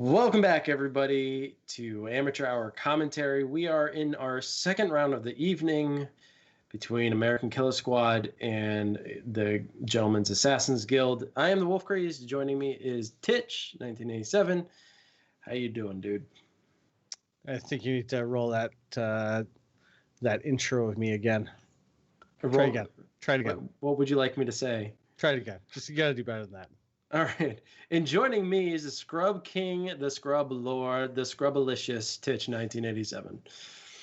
Welcome back, everybody, to Amateur Hour Commentary. We are in our second round of the evening between American Killer Squad and the Gentleman's Assassins Guild. I am the Wolf Craze. Joining me is Titch, 1987. How you doing, dude? I think you need to roll that that intro of me again. Try it again. What would you like me to say? Try it again. Just you got to do better than that. All right. And joining me is the Scrub King, the Scrub Lord, the Scrubalicious Titch 1987.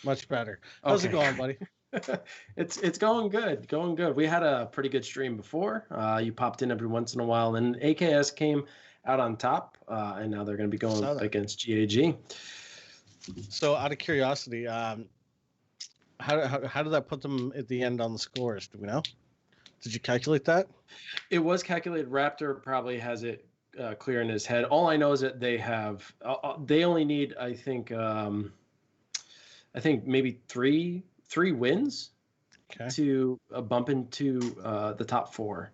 Much better. How's it going, buddy? It's going good, going good. We had a pretty good stream before. You popped in every once in a while, and AKS came out on top, and now they're going to be going up against GAG. So, out of curiosity, how did that put them at the end on the scores? Do we know? Did you calculate that? It was calculated. Raptor probably has it clear in his head. All I know is that they have. They only need, I think maybe three wins to bump into the top 4.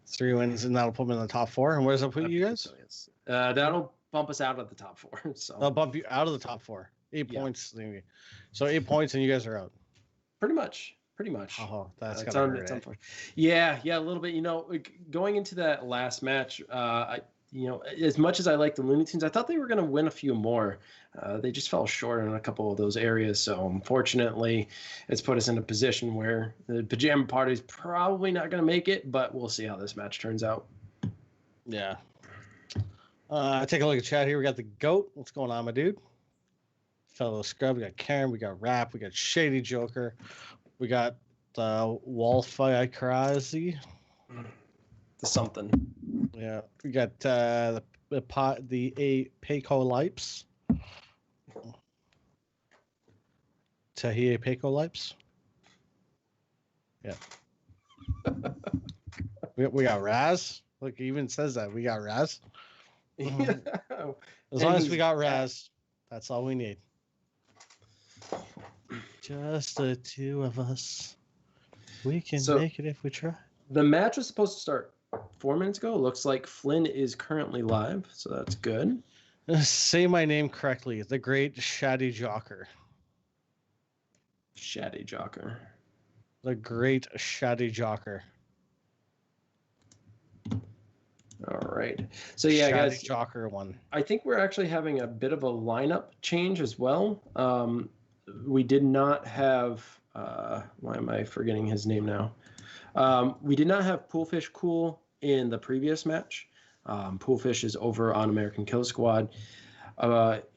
3 wins, and that'll put them in the top 4. And where does that put you guys? That'll bump us out of the top 4. So that'll bump you out of the top 4. 8 points. So 8 points, and you guys are out. Pretty much. Oh, that's it's unfortunate. Yeah, a little bit. Going into that last match, as much as I like the Looney Tunes, I thought they were going to win a few more. They just fell short in a couple of those areas. So unfortunately, it's put us in a position where the Pajama Party's probably not going to make it, but we'll see how this match turns out. Yeah. Take a look at chat here. We got the GOAT. What's going on, my dude? Fellow Scrub. We got Karen. We got Rap. We got Shady Joker. We got Wolfie Krazy. The something. Yeah. We got the Payco Lipes. Tahia Payco Lipes. Yeah. we got Raz. Look, it even says that. We got Raz. As long as we got Raz, that's all we need. Just the 2 of us. We can make it if we try. The match was supposed to start 4 minutes ago. Looks like Flynn is currently live, so that's good. Say my name correctly. The great Shady Jocker. Shady Jocker. The great Shady Jocker. All right. So yeah, Shady guys. Jocker one. I think we're actually having a bit of a lineup change as well. We did not have. Why am I forgetting his name now? We did not have Poolfish Cool in the previous match. Poolfish is over on American Killa Squad.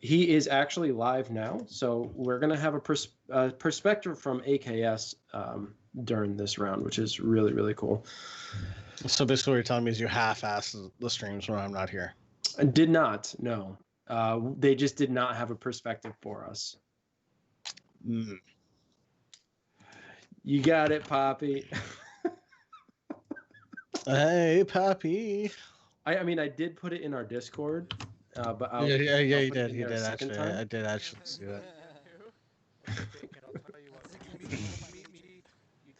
He is actually live now, so we're going to have a perspective from AKS during this round, which is really, really cool. So basically what you're telling me is you half-ass the streams when I'm not here. I did not, no. They just did not have a perspective for us. You got it, Poppy. Hey, Poppy. I mean, I did put it in our Discord, but I'll you did. You did actually. I did actually see that.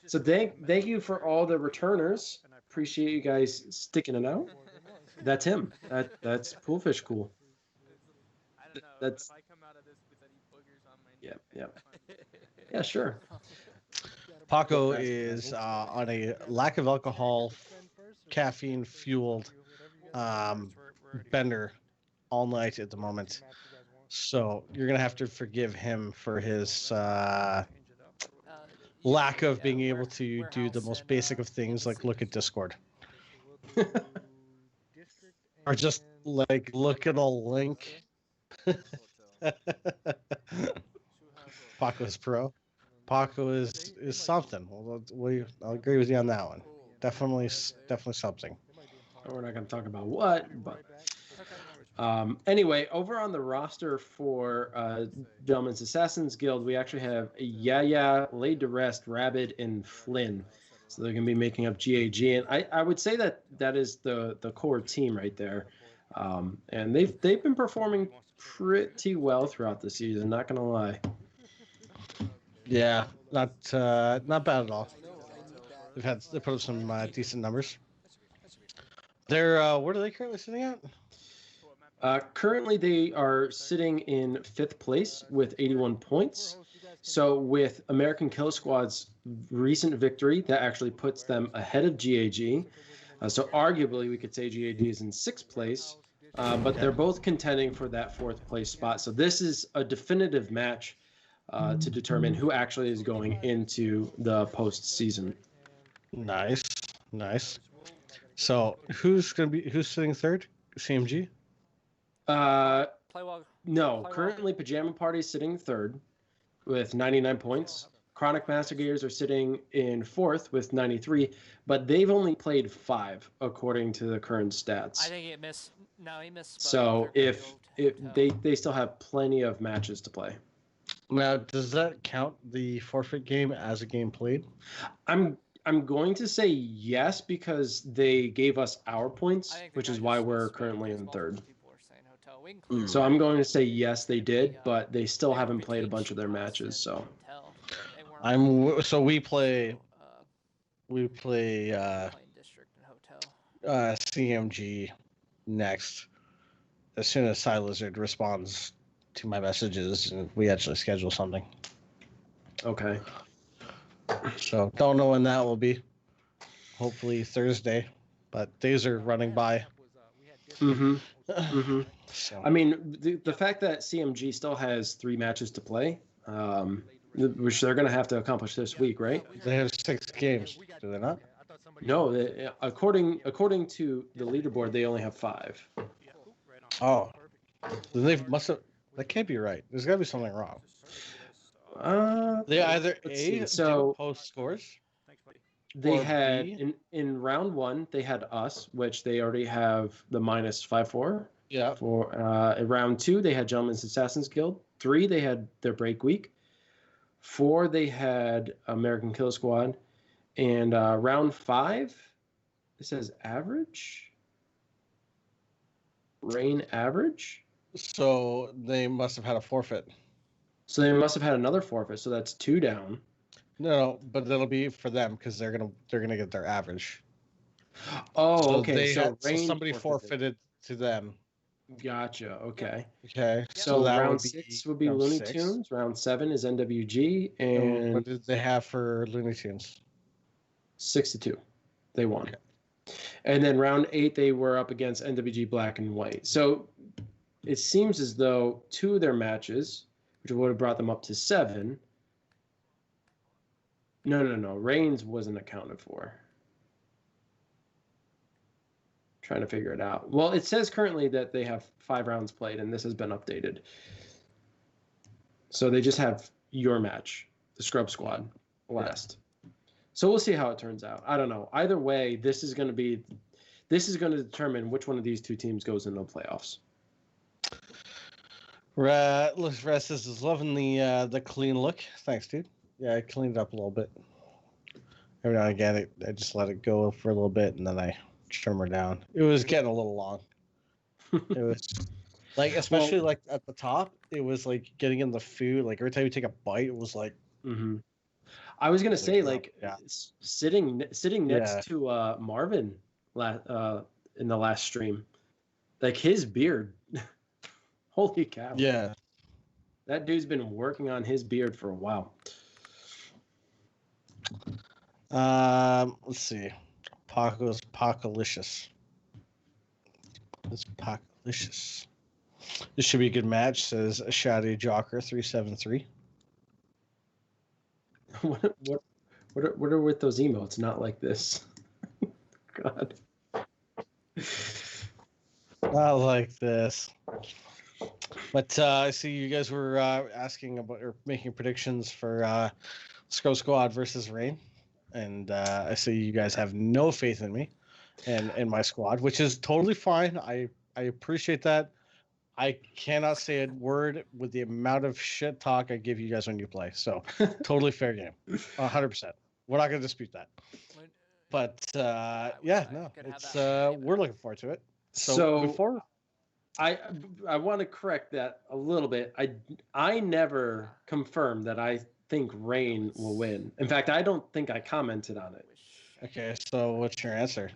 So thank you for all the returners. Appreciate you guys sticking it out. That's him. That's Poolfish Cool. That's. Yeah, sure. Paco is on a lack of alcohol, caffeine fueled bender all night at the moment. So you're gonna have to forgive him for his lack of being able to do the most basic of things like look at Discord. Or just like look at a link. Paco's pro. Paco is something. I'll agree with you on that one. Definitely something. We're not going to talk about what, but anyway, over on the roster for Gentleman's Assassins Guild, we actually have Yaya, Laid to Rest, Rabbit, and Flynn. So they're going to be making up GAG, and I would say that is the core team right there. And they've been performing pretty well throughout the season. Not going to lie. Yeah, not bad at all. They put up some decent numbers. They're what are they currently sitting at? Currently, they are sitting in 5th place with 81 points. So with American Killa Squad's recent victory, that actually puts them ahead of GAG. So arguably, we could say GAG is in 6th place, but they're both contending for that 4th place spot. So this is a definitive match to determine who actually is going into the postseason. Nice. So who's sitting third? CMG? No. Currently, Pajama Party sitting third with 99 points. Chronic Master Gears are sitting in 4th with 93, but they've only played 5 according to the current stats. I think it missed. No, he missed. So if they still have plenty of matches to play. Now, does that count the forfeit game as a game played? I'm going to say yes because they gave us our points, which is why we're currently in 3rd. So I'm going to say yes, they did, but they still haven't played a bunch of their matches. So we play CMG next as soon as Lizard responds to my messages and we actually schedule something. Okay. So don't know when that will be. Hopefully Thursday, but days are running by. Mm-hmm. Mm-hmm. So. I mean, the fact that CMG still has 3 matches to play, which they're going to have to accomplish this week, right? They have 6 games, do they not? No, according to the leaderboard, they only have 5. Oh, they must have. That can't be right. There's got to be something wrong. They either do post scores. They had in round 1 they had us, which they already have the minus 5-4. Yeah. For in round 2 they had Gentleman's Assassins Guild. 3 they had their break week. 4 they had American Killa Squad, and round 5 it says average. Rain average. So they must have had a forfeit. So they must have had another forfeit. So that's 2 down. No, but that'll be for them because they're gonna get their average. Oh, so okay. So somebody forfeited to them. Gotcha. Okay. Okay. So round 6 would be Looney Tunes. Round 7 is NWG. And what did they have for Looney Tunes? 6-2. They won. Okay. And then round 8 they were up against NWG Black and White. So it seems as though 2 of their matches, which would have brought them up to 7. No. Reigns wasn't accounted for. Trying to figure it out. Well, it says currently that they have 5 rounds played, and this has been updated. So they just have your match, the Scrub Squad, last. So we'll see how it turns out. I don't know. Either way, this is going to determine which one of these 2 teams goes into the playoffs. Rest is loving the clean look. Thanks, dude. Yeah, I cleaned it up a little bit. Every now and again, I just let it go for a little bit, and then I trim her down. It was getting a little long. It was like, especially like at the top, it was like getting in the food. Like every time you take a bite, it was like. Mm-hmm. I was gonna say sitting next to Marvin in the last stream, like his beard. Holy cow! Yeah, that dude's been working on his beard for a while. Let's see. Paco's Pocolicious. It's Pocolicious. This should be a good match, says Shadi Jocker 373. What are with those emotes? Not like this. God. Not like this. But I see you guys were asking about or making predictions for Scrub Squad versus Rain. And I see you guys have no faith in me and in my squad, which is totally fine. I appreciate that. I cannot say a word with the amount of shit talk I give you guys when you play. So totally fair game. 100%. We're not going to dispute that. But it's we're looking forward to it. So before I want to correct that a little bit. I never confirmed that I think Rain will win. In fact, I don't think I commented on it. Okay, so what's your answer?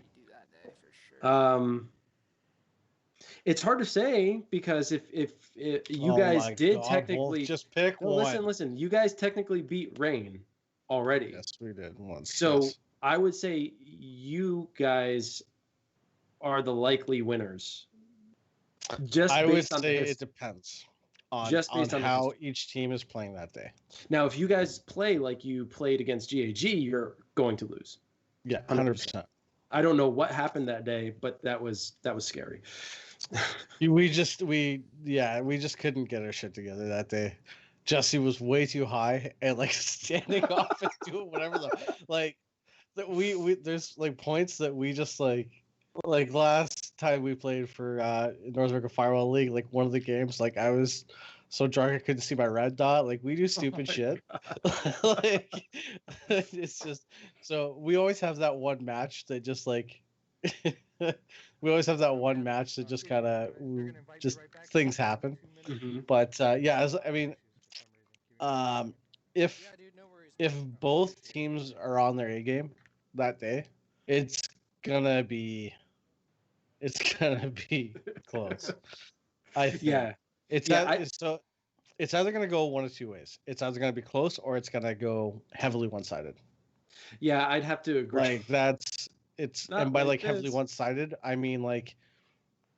It's hard to say because if you guys did technically just pick one. Listen, you guys technically beat Rain already. Yes, we did once. So I would say you guys are the likely winners. I would say it depends on how each team is playing that day. Now, if you guys play like you played against GAG, you're going to lose. Yeah, 100%. I don't know what happened that day, but that was scary. we just couldn't get our shit together that day. Jesse was way too high and like standing off and doing whatever like that we there's like points that we just like last time we played for North American Firewall League, like one of the games, like I was so drunk I couldn't see my red dot. Like we do stupid shit. Like it's just so we always have that one match that just like we always have that one match that just kind of just things happen. Mm-hmm. But yeah, I mean, if both teams are on their A game that day, it's gonna be close. I think. Yeah. It's so it's either gonna go one of two ways. It's either gonna be close or it's gonna go heavily one-sided. Yeah, I'd have to agree. Like it's Not and by like like heavily this. one-sided, I mean like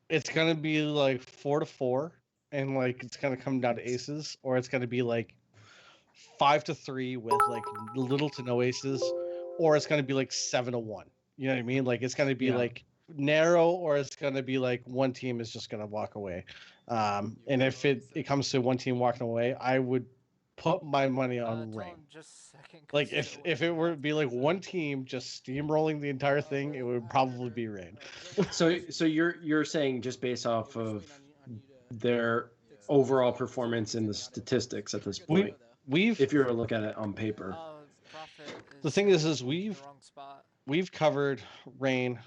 it's gonna be like 4-4, and like it's gonna come down to aces, or it's gonna be like 5-3 with like little to no aces, or it's gonna be like 7-1. You know what I mean? Like it's gonna be like narrow, or it's gonna be like one team is just gonna walk away. And if it comes to one team walking away, I would put my money on Rain. Like if it were to be like one team just steamrolling the entire thing, it would probably be Rain. So you're saying just based off of their overall performance in the statistics at this point, if you were to look at it on paper. The thing is we've covered Rain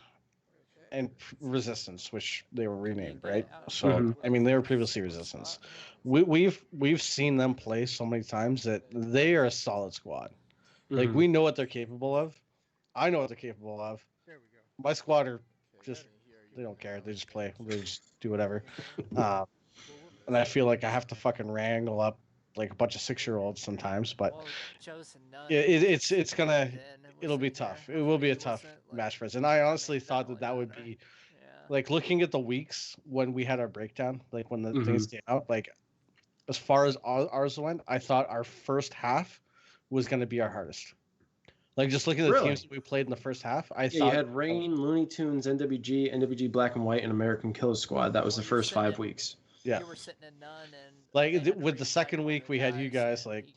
and Resistance, which they were renamed, right? So I mean they were previously Resistance. We've seen them play so many times that they are a solid squad. Like we know what they're capable of. I know what they're capable of. My squad are just they don't care. They just play. They just do whatever. And I feel like I have to fucking wrangle up like a bunch of 6-year-olds sometimes, but it'll be tough. It will be a tough match for us. And I honestly thought that would be like looking at the weeks when we had our breakdown, like when the things came out, like as far as ours went, I thought our first half was going to be our hardest. Like just looking at the teams that we played in the first half, I thought you had Rain, Looney Tunes, NWG Black and White, and American Killer Squad. That was the first 5 weeks. Yeah. Like with the second week, we had you guys like,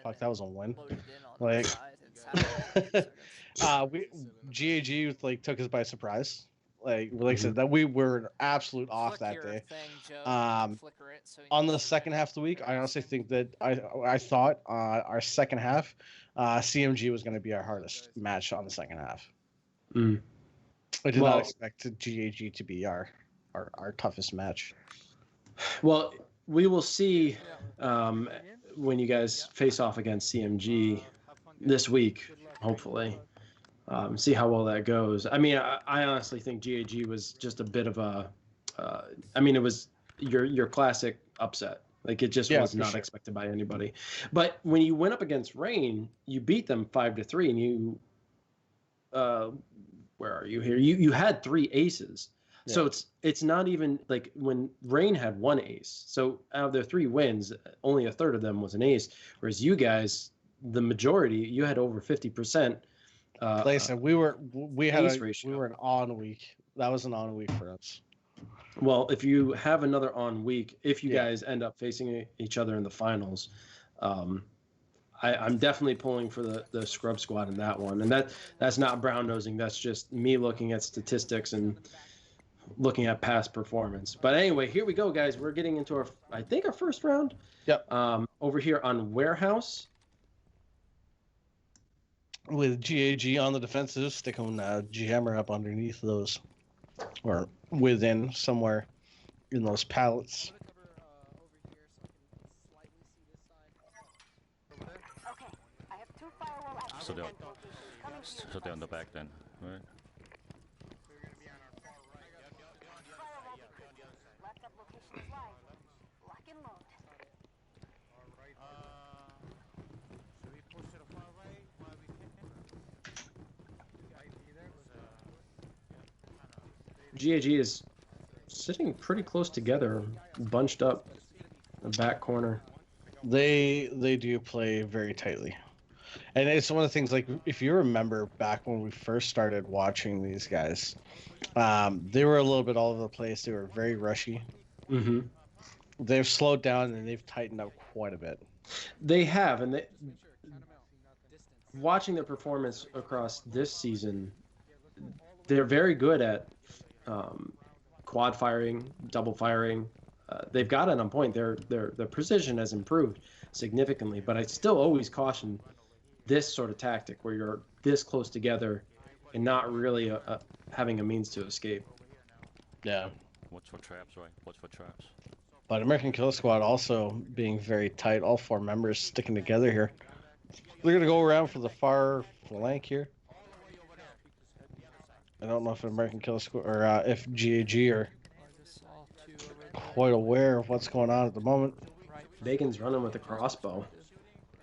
fuck, that was a win. Like, GAG like took us by surprise. Like I said, that we were absolute off that day. On the second half of the week, I honestly think that I thought our second half, CMG was going to be our hardest match on the second half. I did not expect GAG to be our toughest match. Well, we will see when you guys face off against CMG this week, hopefully. See how well that goes. I mean, I honestly think GAG was just a bit of a. I mean, it was your classic upset. Like it just was not expected by anybody. But when you went up against Rain, you beat them 5-3, and you. Where are you here? You had 3 aces. Yeah. So it's not even like when Rain had 1 ace. So out of their 3 wins, only a third of them was an ace. Whereas you guys, the majority, you had over 50%. Like I said, we were an on week. That was an on week for us. Well, if you have another on week, if you guys end up facing each other in the finals, I'm definitely pulling for the scrub squad in that one. And that's not brown nosing. That's just me looking at statistics and looking at past performance. But anyway, here we go, guys. We're getting into our first round. Yep. Over here on Warehouse. With GAG on the defensive, sticking Jammer up underneath those, or within somewhere in those pallets. So they're on the back then, right? GAG is sitting pretty close together, bunched up in the back corner. They do play very tightly. And it's one of the things, like, if you remember back when we first started watching these guys, they were a little bit all over the place. They were very rushy. Mm-hmm. They've slowed down and they've tightened up quite a bit. They have, and watching their performance across this season, they're very good at quad firing, double firing. They've got it on point. Their precision has improved significantly, but I still always caution this sort of tactic where you're this close together and not really having a means to escape. Yeah. Watch for traps, right? Watch for traps. But American Killer Squad also being very tight. All 4 members sticking together here. They're gonna go around for the far flank here. I don't know if American Killer Squad or if GAG are quite aware of what's going on at the moment. Right. Bacon's running with a crossbow.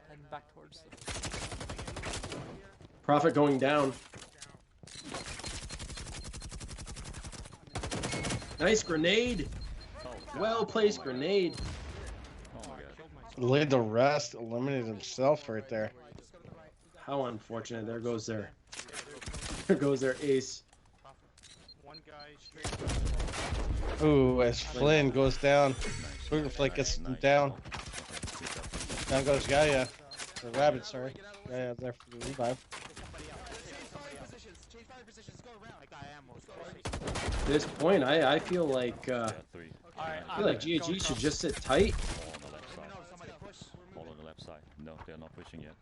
Heading back towards the Prophet going down. Nice grenade. Well placed grenade. Oh my god. Laid the rest, eliminated himself right there. How unfortunate. There goes their ace. Ooh, as Flynn goes down, Flake gets him down. Down goes Gaia. Or Rabbit, sorry. Gaia there for the revive. At this point, I feel like Three. I feel like GAG should just sit tight. All on the left side. All on the left side. No, they're not pushing yet.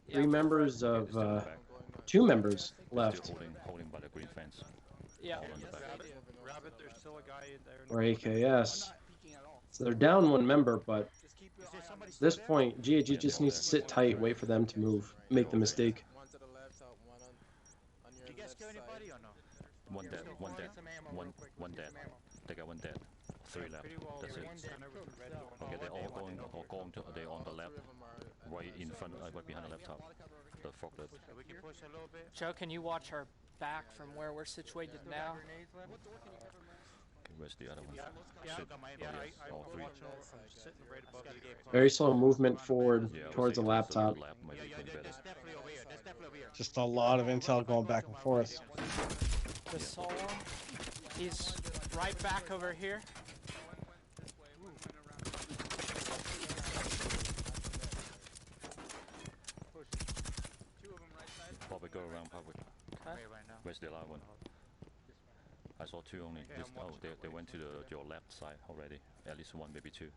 Three members They're of still back. 2 members Still left. holding by the green fence. Yeah. All on the back. Rabbit, there's still a guy in there. Or AKS. So they're down 1 member, but at this point, GAG just needs to sit tight, wait for them to move, make the mistake. One to the left, one on your Did you guys left kill anybody side. or no? One dead. One dead. One dead. They got 1 dead. 3 left. That's it. Okay, they're all going to. They're on the left, right in front, right behind the laptop. The forklift. We can push a little bit. Joe, can you watch our back from where we're situated now? Okay, where's the other one? Yeah, I Shit. got my Oh, yes, all 3. I'm sitting right above you. Very slow movement forward Yeah, I was towards the thinking also laptop. The lab might be better. There's definitely over here. There's definitely over here. Just a lot of intel going back and forth. The solo. He's right back over here. Probably go around public. Okay. Right now. Where's the other one? I saw 2 only. They went to your left side already. At least 1, maybe 2.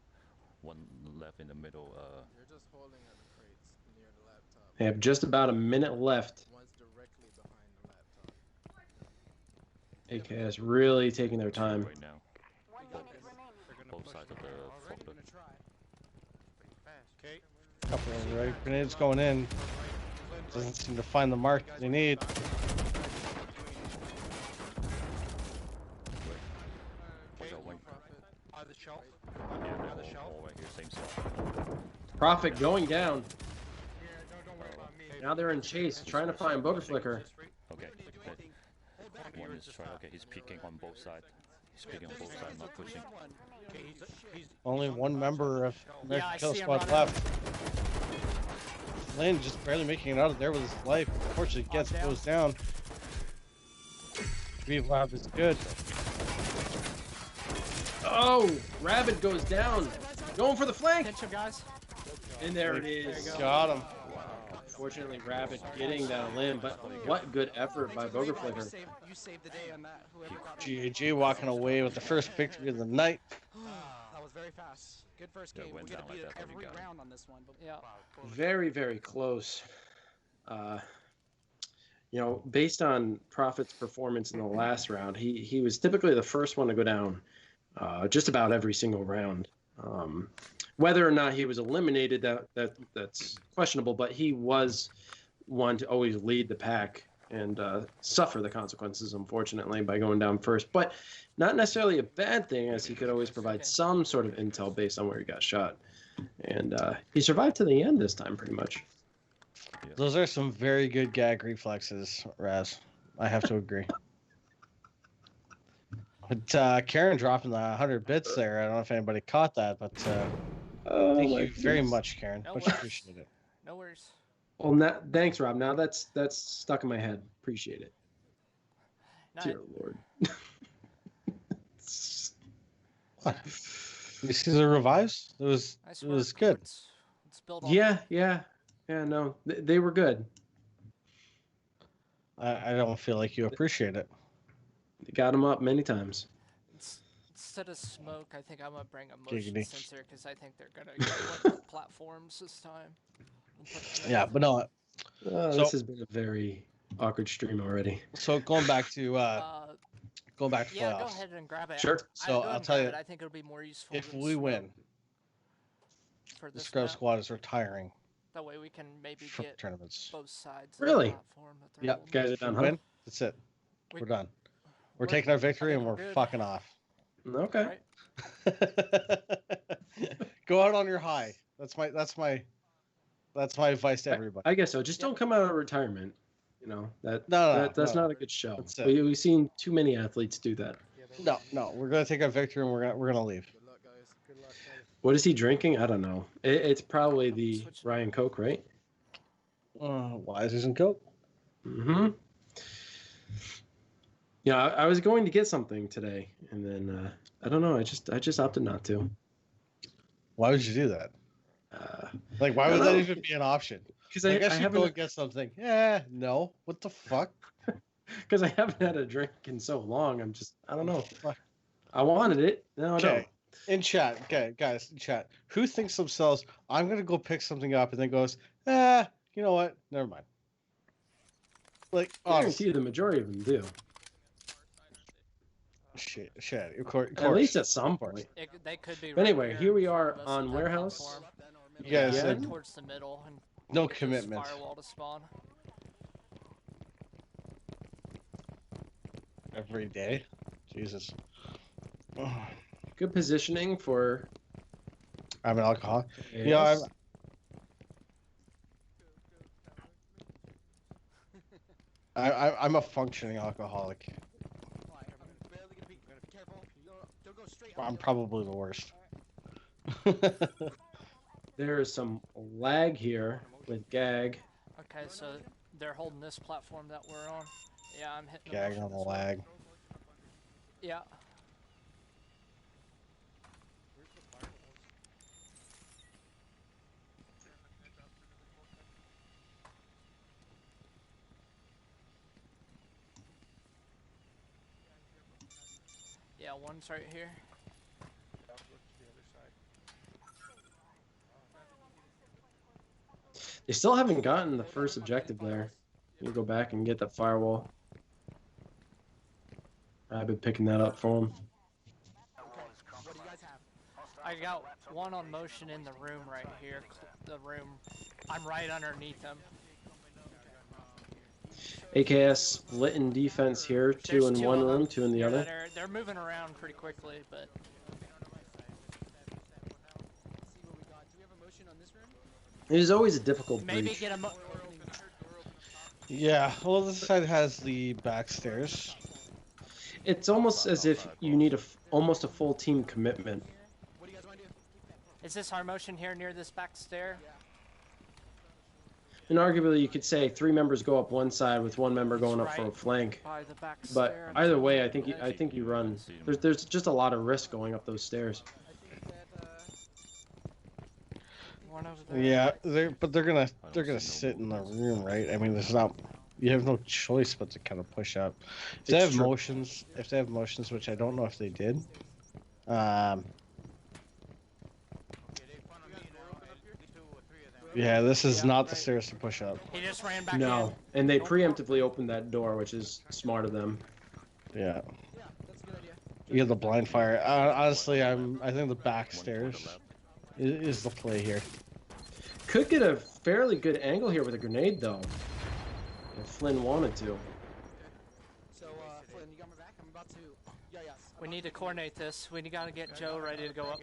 1 left in the middle. You're just holding at the crates near the laptop. They have just about a minute left. One's directly behind the laptop. AKS really taking their time. right now. Both sides of the forklift. Okay. Couple of right grenades going in. Doesn't seem to find the mark they need. Watch out, wing. On the shelf. Yeah, they're all right here, same spot. Prophet going down. Now they're in chase, trying to find Booger Flicker. Okay. One is trying. Okay, he's peeking on both sides. He's peeking on both sides, not pushing. Okay, he's Only 1 member of American I Kill see him Squad running. left. Lynn just barely making it out of there with his life. Unfortunately, goes down. Revive is good. Oh, Rabbit goes down. Going for the flank. Pinch him, guys. And there it is. Got him. Fortunately, Rabbit getting that limb, but what good effort by Booger Flicker. You saved the day on that. Whoever got that. GAG walking away with the first victory of the night. That was very fast. Good first Yeah, game. went We gotta down like beat it that, but you every got it. round on this one. But Yeah. Very, very close. Based on Prophet's performance in the last round, he was typically the first one to go down just about every single round. Whether or not he was eliminated, that's questionable, but he was one to always lead the pack and suffer the consequences, unfortunately, by going down first. But not necessarily a bad thing, as he could always provide some sort of intel based on where he got shot. And he survived to the end this time, pretty much. Those are some very good gag reflexes, Raz. I have to agree. But Karen dropping the 100 bits there. I don't know if anybody caught that, but thank you very much, Karen. No Much worries. appreciated. No worries. Well, thanks, Rob. Now that's stuck in my head. Appreciate it. No, Dear Lord. What? You see the revives? Nice It was work. good. Let's build on Yeah. No, they were good. I don't feel like you appreciate it. Got them up many times. Instead of smoke, I think I'm gonna bring a motion Giggity. sensor because I think they're gonna go with platforms this time. Yeah, but no. This So- has been a very awkward stream already. So going back to Yeah, go playoffs. ahead and grab it. Sure. So Go ahead I'll and tell grab you, it. I think it'll be more useful if than we smoke win, for the this Scrub map. Squad is retiring That way we can maybe from get tournaments. both sides. Really? Of the platform that they're Yep. holding. Guys are If we done, huh? win, that's it. We- We're done. We're we're- taking our victory I and think we're we're good. fucking off. Okay. Right? Go out on your high. That's my advice to everybody. I guess so. Just don't come out of retirement. You know that's No, not a good show. That's it. We've seen too many athletes do that. No, we're gonna take our victory and we're gonna leave. Good luck, guys. Good luck, guys. What is he drinking? I don't know. It's probably the Ryan Coke, right? Why is this in Coke? Mm-hmm. Yeah, I was going to get something today, and then I don't know. I just opted not to. Why would you do that? Like, why I would don't that know. even be an option? Because I I guess you go haven't and get something. Yeah, no. What the fuck? because I haven't had a drink in so long. I don't know. Fuck. I wanted it. No, Okay. In chat, okay, guys, in chat, who thinks themselves, I'm gonna go pick something up, and then goes, you know what? Never mind. Like, I guarantee honestly, you the majority of them do. shit, of course. At least at some point. They could be. But anyway, right here we in are front of us on with that Warehouse. platform. You guys Yeah. said Towards the middle and no wait for this commitment. Firewall to spawn. Every day. Jesus. Good positioning for. I'm an alcoholic. Yes. Yeah, I'm a functioning alcoholic. I'm probably the worst. There is some lag here with GAG. Okay, so they're holding this platform that we're on. Yeah, I'm hitting. Gag on the lag. Yeah. Yeah, one's right here. They still haven't gotten the first objective there. You go back and get that firewall. I've been picking that up for him. What do you guys have? I got one on motion in the room right here. The room. I'm right underneath him. AKS split in defense here. Two There's in two one of them room, two in the other. They're moving around pretty quickly, but See what we got. Do we have a motion on this room? It is always a difficult maybe breach. get him. Yeah, well, this side has the back stairs. It's almost as if you need almost a full team commitment. What do you guys want to do? Is this our motion here near this back stair? And arguably, you could say 3 members go up one side with 1 member going up for a Right. flank. By the back But stair. either way, I think you run. There's just a lot of risk going up those stairs. I think that, One over there. Yeah, they're gonna sit in the room, right? I mean, there's not. You have no choice but to kind of push up. If they It's have true. motions, which I don't know if they did. Yeah, this is not the stairs to push up. He just ran back No, and they preemptively opened that door, which is smart of them. Yeah, yeah, that's a good idea. you get the blind fire. Honestly, I think the back stairs is the play here. Could get a fairly good angle here with a grenade, though. If Flynn wanted to. So, Flynn, you got my back? I'm about to. Yeah, yes. in. We need to coordinate this. We gotta get Joe ready to go up.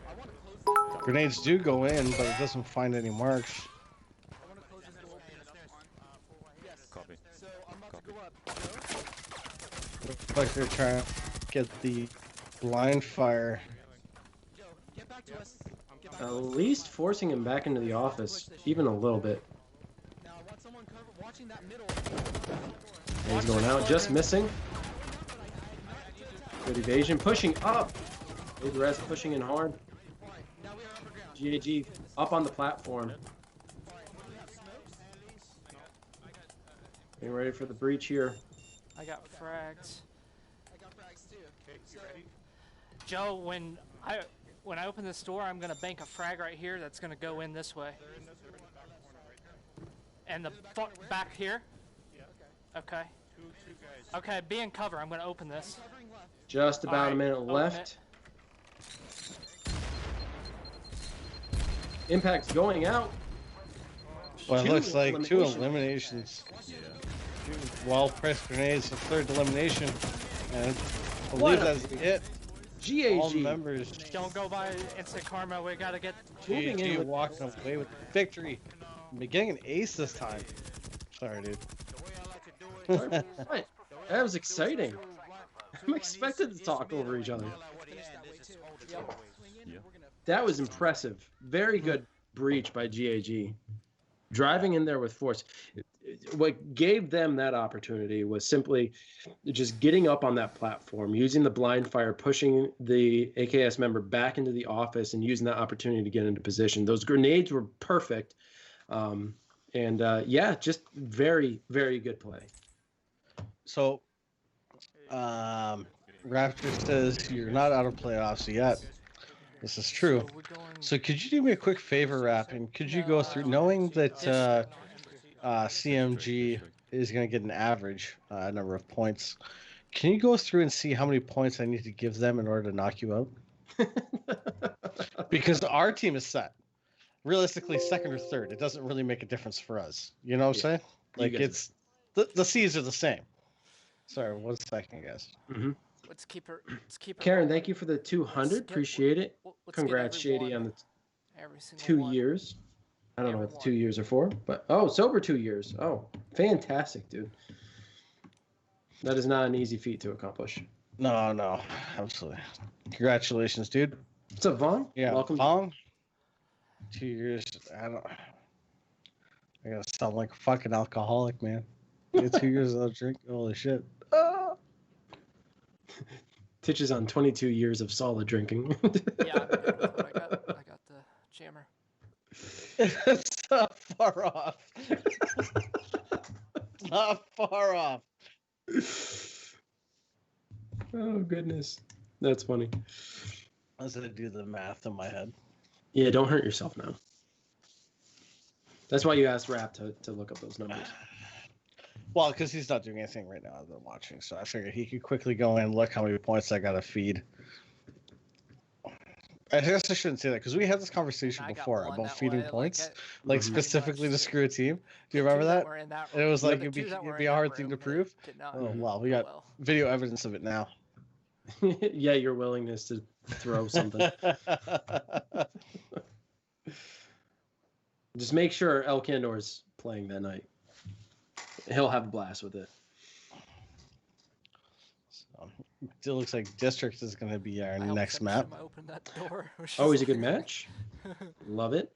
I want to close this door. Grenades do go in, but it doesn't find any marks. I want to close this door. Yes. Copy. So, I'm about to go up. Joe? Looks like they're trying to get the blind fire. Joe, get back to us. Get back At to us. least forcing him back into the office, even a little bit. Now, I want someone watching that middle. And he's going out, just missing. Good evasion. Pushing up. Big res pushing in hard. Alright, now we are upper ground. GAG up on the platform. Alright, do we have smokes? Getting ready for the breach here. I got frags. I got frags too. So, Joe, when I open this door, I'm gonna bank a frag right here. That's gonna go in this way. And the back here. Okay. Okay, be in cover. I'm gonna open this. covering left. Just about Alright, a minute open left. it. Impact's going out. Well, it Two looks like two eliminations. eliminations. Yeah. Two well-pressed grenades, the third elimination. And I What believe a- that's it. All GAG. members. Don't go by instant karma. We gotta get. Moving in GG with- walking away with victory. Getting an ace this time. Sorry, dude. Right. That was exciting. I'm expected to talk over each other. Swing in, Yeah. we're gonna That was impressive. Very good breach by GAG. Driving in there with force. What gave them that opportunity was simply just getting up on that platform, using the blind fire, pushing the AKS member back into the office, and using that opportunity to get into position. Those grenades were perfect. Yeah, just very, very good play. So, Raptor says you're not out of playoffs yet. This is true. So we're going. So could you do me a quick favor, Rap, and could you go through, knowing that CMG is going to get an average number of points, can you go through and see how many points I need to give them in order to knock you out? Because our team is set. Realistically, second or third, it doesn't really make a difference for us. You know what I'm Yeah. saying? Like, guys- it's the C's are the same. Sorry, 1 second, guys. Let's keep her. Let's keep her. Karen, rolling. thank you for the 200. get- Appreciate it. Let's get Congrats, Shady, everyone, on the every single 2 one. years. I don't know what the 2 Everyone. years are for, but sober 2 years. Oh, fantastic, dude. That is not an easy feat to accomplish. No, absolutely. Congratulations, dude. What's up, Vaughn? Yeah, Welcome. Bong. 2 years. I gotta sound like a fucking alcoholic, man. Yeah, 2 years without drink. Holy shit. Titch is on 22 years of solid drinking. Yeah, I'm good with it. I got the jammer. It's not far off. Not far off. Oh, goodness. That's funny. I was gonna do the math in my head. Yeah, don't hurt yourself now. That's why you asked Rap to look up those numbers. Well, because he's not doing anything right now other than watching, so I figured he could quickly go in and look how many points I gotta feed. I guess I shouldn't say that because we had this conversation I got before one about that feeding way, points, I- like Mhm. specifically to much. screw a team. Do the you remember two that? were in that And it was room- like the it'd two that were be in a that hard thing to room that prove. did not Oh do well, we got well. video evidence of it now. Yeah, your willingness to throw something. Just make sure El Candor's playing that night. He'll have a blast with it. So, it looks like District is going to be our I hope next Tim map. Shima opened that door. Always a good match. Love it.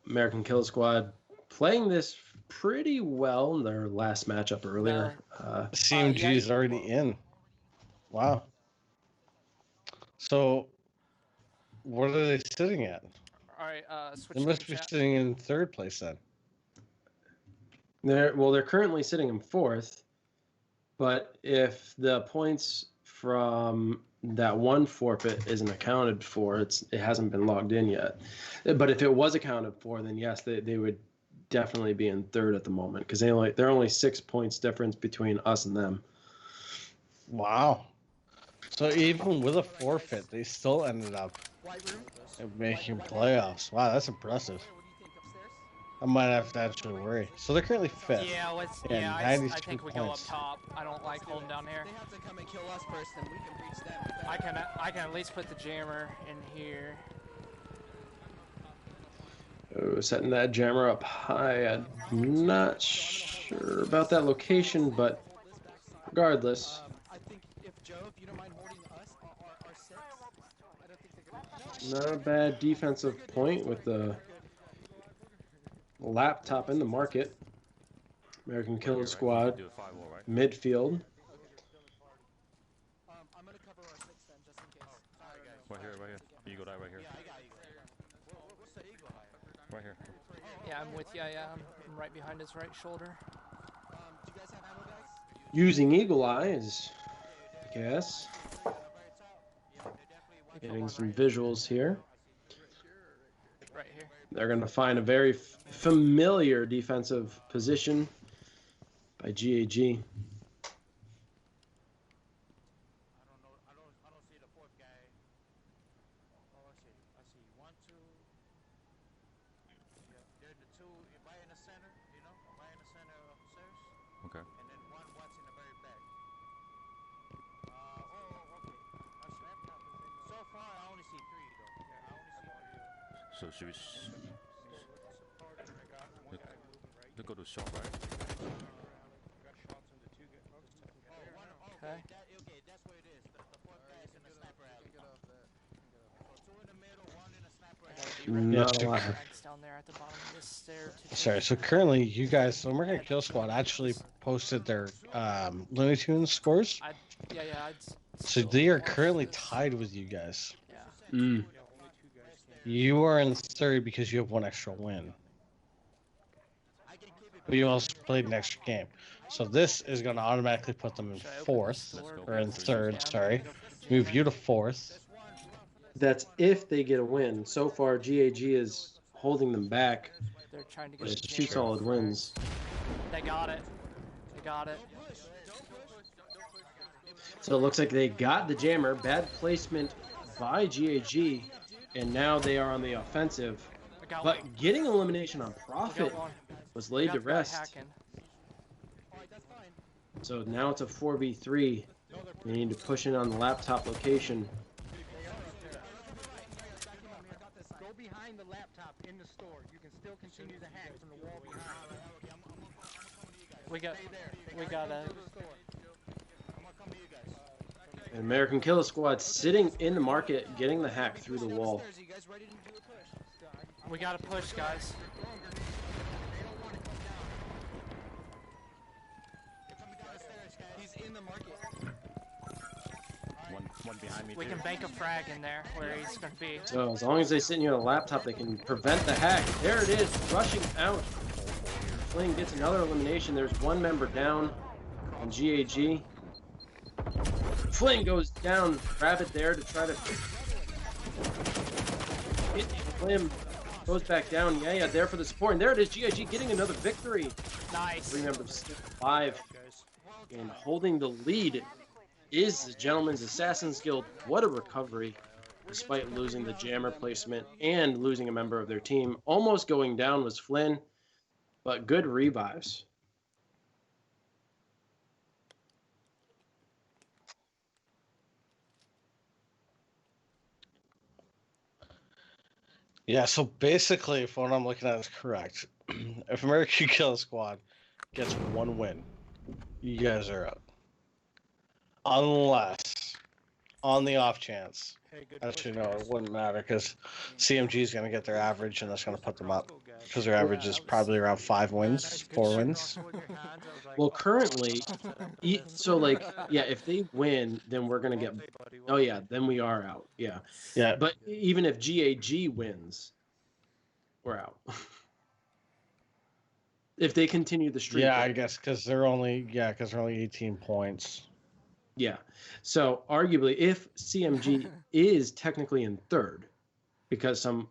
American Killa Squad playing this pretty well in their last matchup earlier. CMG yeah, is already in. Wow. So, what are they sitting at? All right, switch They to must be chat. sitting in third place then. They're currently sitting in fourth, but if the points from that one forfeit isn't accounted for, it hasn't been logged in yet. But if it was accounted for, then yes, they would definitely be in third at the moment because they're only 6 points difference between us and them. Wow. So even with a forfeit, they still ended up White room. making playoffs. Wow, that's impressive. What do you think upstairs? I might have to actually worry. So they're currently fifth. Yeah, let's. Yeah, Yeah, I 92 think we go up points. top. I don't like holding down here. They have to come and kill us first, then we can reach them. I can at least put the jammer in here. Setting that jammer up high. I'm not sure about that location, but regardless, I think if Joe, if you don't mind holding us, our six, I don't think they're gonna. not a bad defensive point with the laptop in the market. American Killa Squad Do a firewall, right? midfield. I'm Right here, right here. Eagle eye right here. Yeah, I got eagle. What's the eagle eye? Right here. Yeah, I'm with you. Yeah, I'm right behind his right shoulder. Do you guys have ammo, guys? Using Eagle Eyes, I guess. Getting some visuals here. Right here. They're going to find a very familiar defensive position by GAG. I don't see the fourth guy. Oh, I see. I see 1, 2. Yeah, they're the two right in the center. You know, right in the center upstairs. Okay. And then one watch in the very back. Okay. So far, I only see 3 though. Yeah, I only see 3. So should we? They go to shop, right? Okay. Okay, that's what it is. The fourth guy is in the sniper alley. So 2 in the middle, 1 in the sniper alley. Not a lot. Frags down there at the bottom of this stair. Sorry, so currently you guys, so American Kill Squad actually posted their Looney Tunes scores. Yeah. So they are currently tied with you guys. Yeah. Mm. You are in third because you have 1 extra win. But you also played an extra game. So this is going to automatically put them in Should I open fourth, this door? or in third, Yeah, sorry. go for the Move GAG. you to fourth. That's if they get a win. So far, GAG is holding them back. They're trying to get With the 2 jammer solid frags. wins. They got it. They got it. So it looks like they got the jammer. Bad placement by GAG. And now they are on the offensive. We got But one. getting elimination on We Profit got one. was We laid got to the guy rest. hacking. So now it's a 4v3. They need to push in on the laptop location. Go behind the laptop in the store. You can still continue the hack from the wall behind. We got a I'm gonna come to you guys. And American Killa Squad sitting in the market, getting the hack through the wall. You guys ready to do a push? we got to push, guys. He's in the market. One behind me. We too. can bank a frag in there where he's gonna be. So as long as they sit near the laptop, they can prevent the hack. There it is, rushing out. Flynn gets another elimination. There's 1 member down on GAG. Flynn goes down, grab it there to try to hit Flynn. Goes back down. Yeah, there for the support. And there it is, GAG getting another victory. Nice. 3 members still alive. And holding the lead is the Gentleman's Assassins Guild. What a recovery, despite losing the jammer placement and losing a member of their team. Almost going down was Flynn, but good revives. Yeah, so basically, if what I'm looking at is correct, if American Kill Squad gets 1 win, you guys are out. Unless, on the off chance, actually, no, it wouldn't matter because CMG is going to get their average and that's going to put them up because their average is probably around 5 wins, 4 wins. Well, currently, so like, yeah, if they win, then we're going to get, oh yeah, then we are out. Yeah. Yeah, But even if GAG wins, we're out. If they continue the streak. yeah, I guess because they're only 18 points. Yeah. So arguably, if CMG is technically in third, because some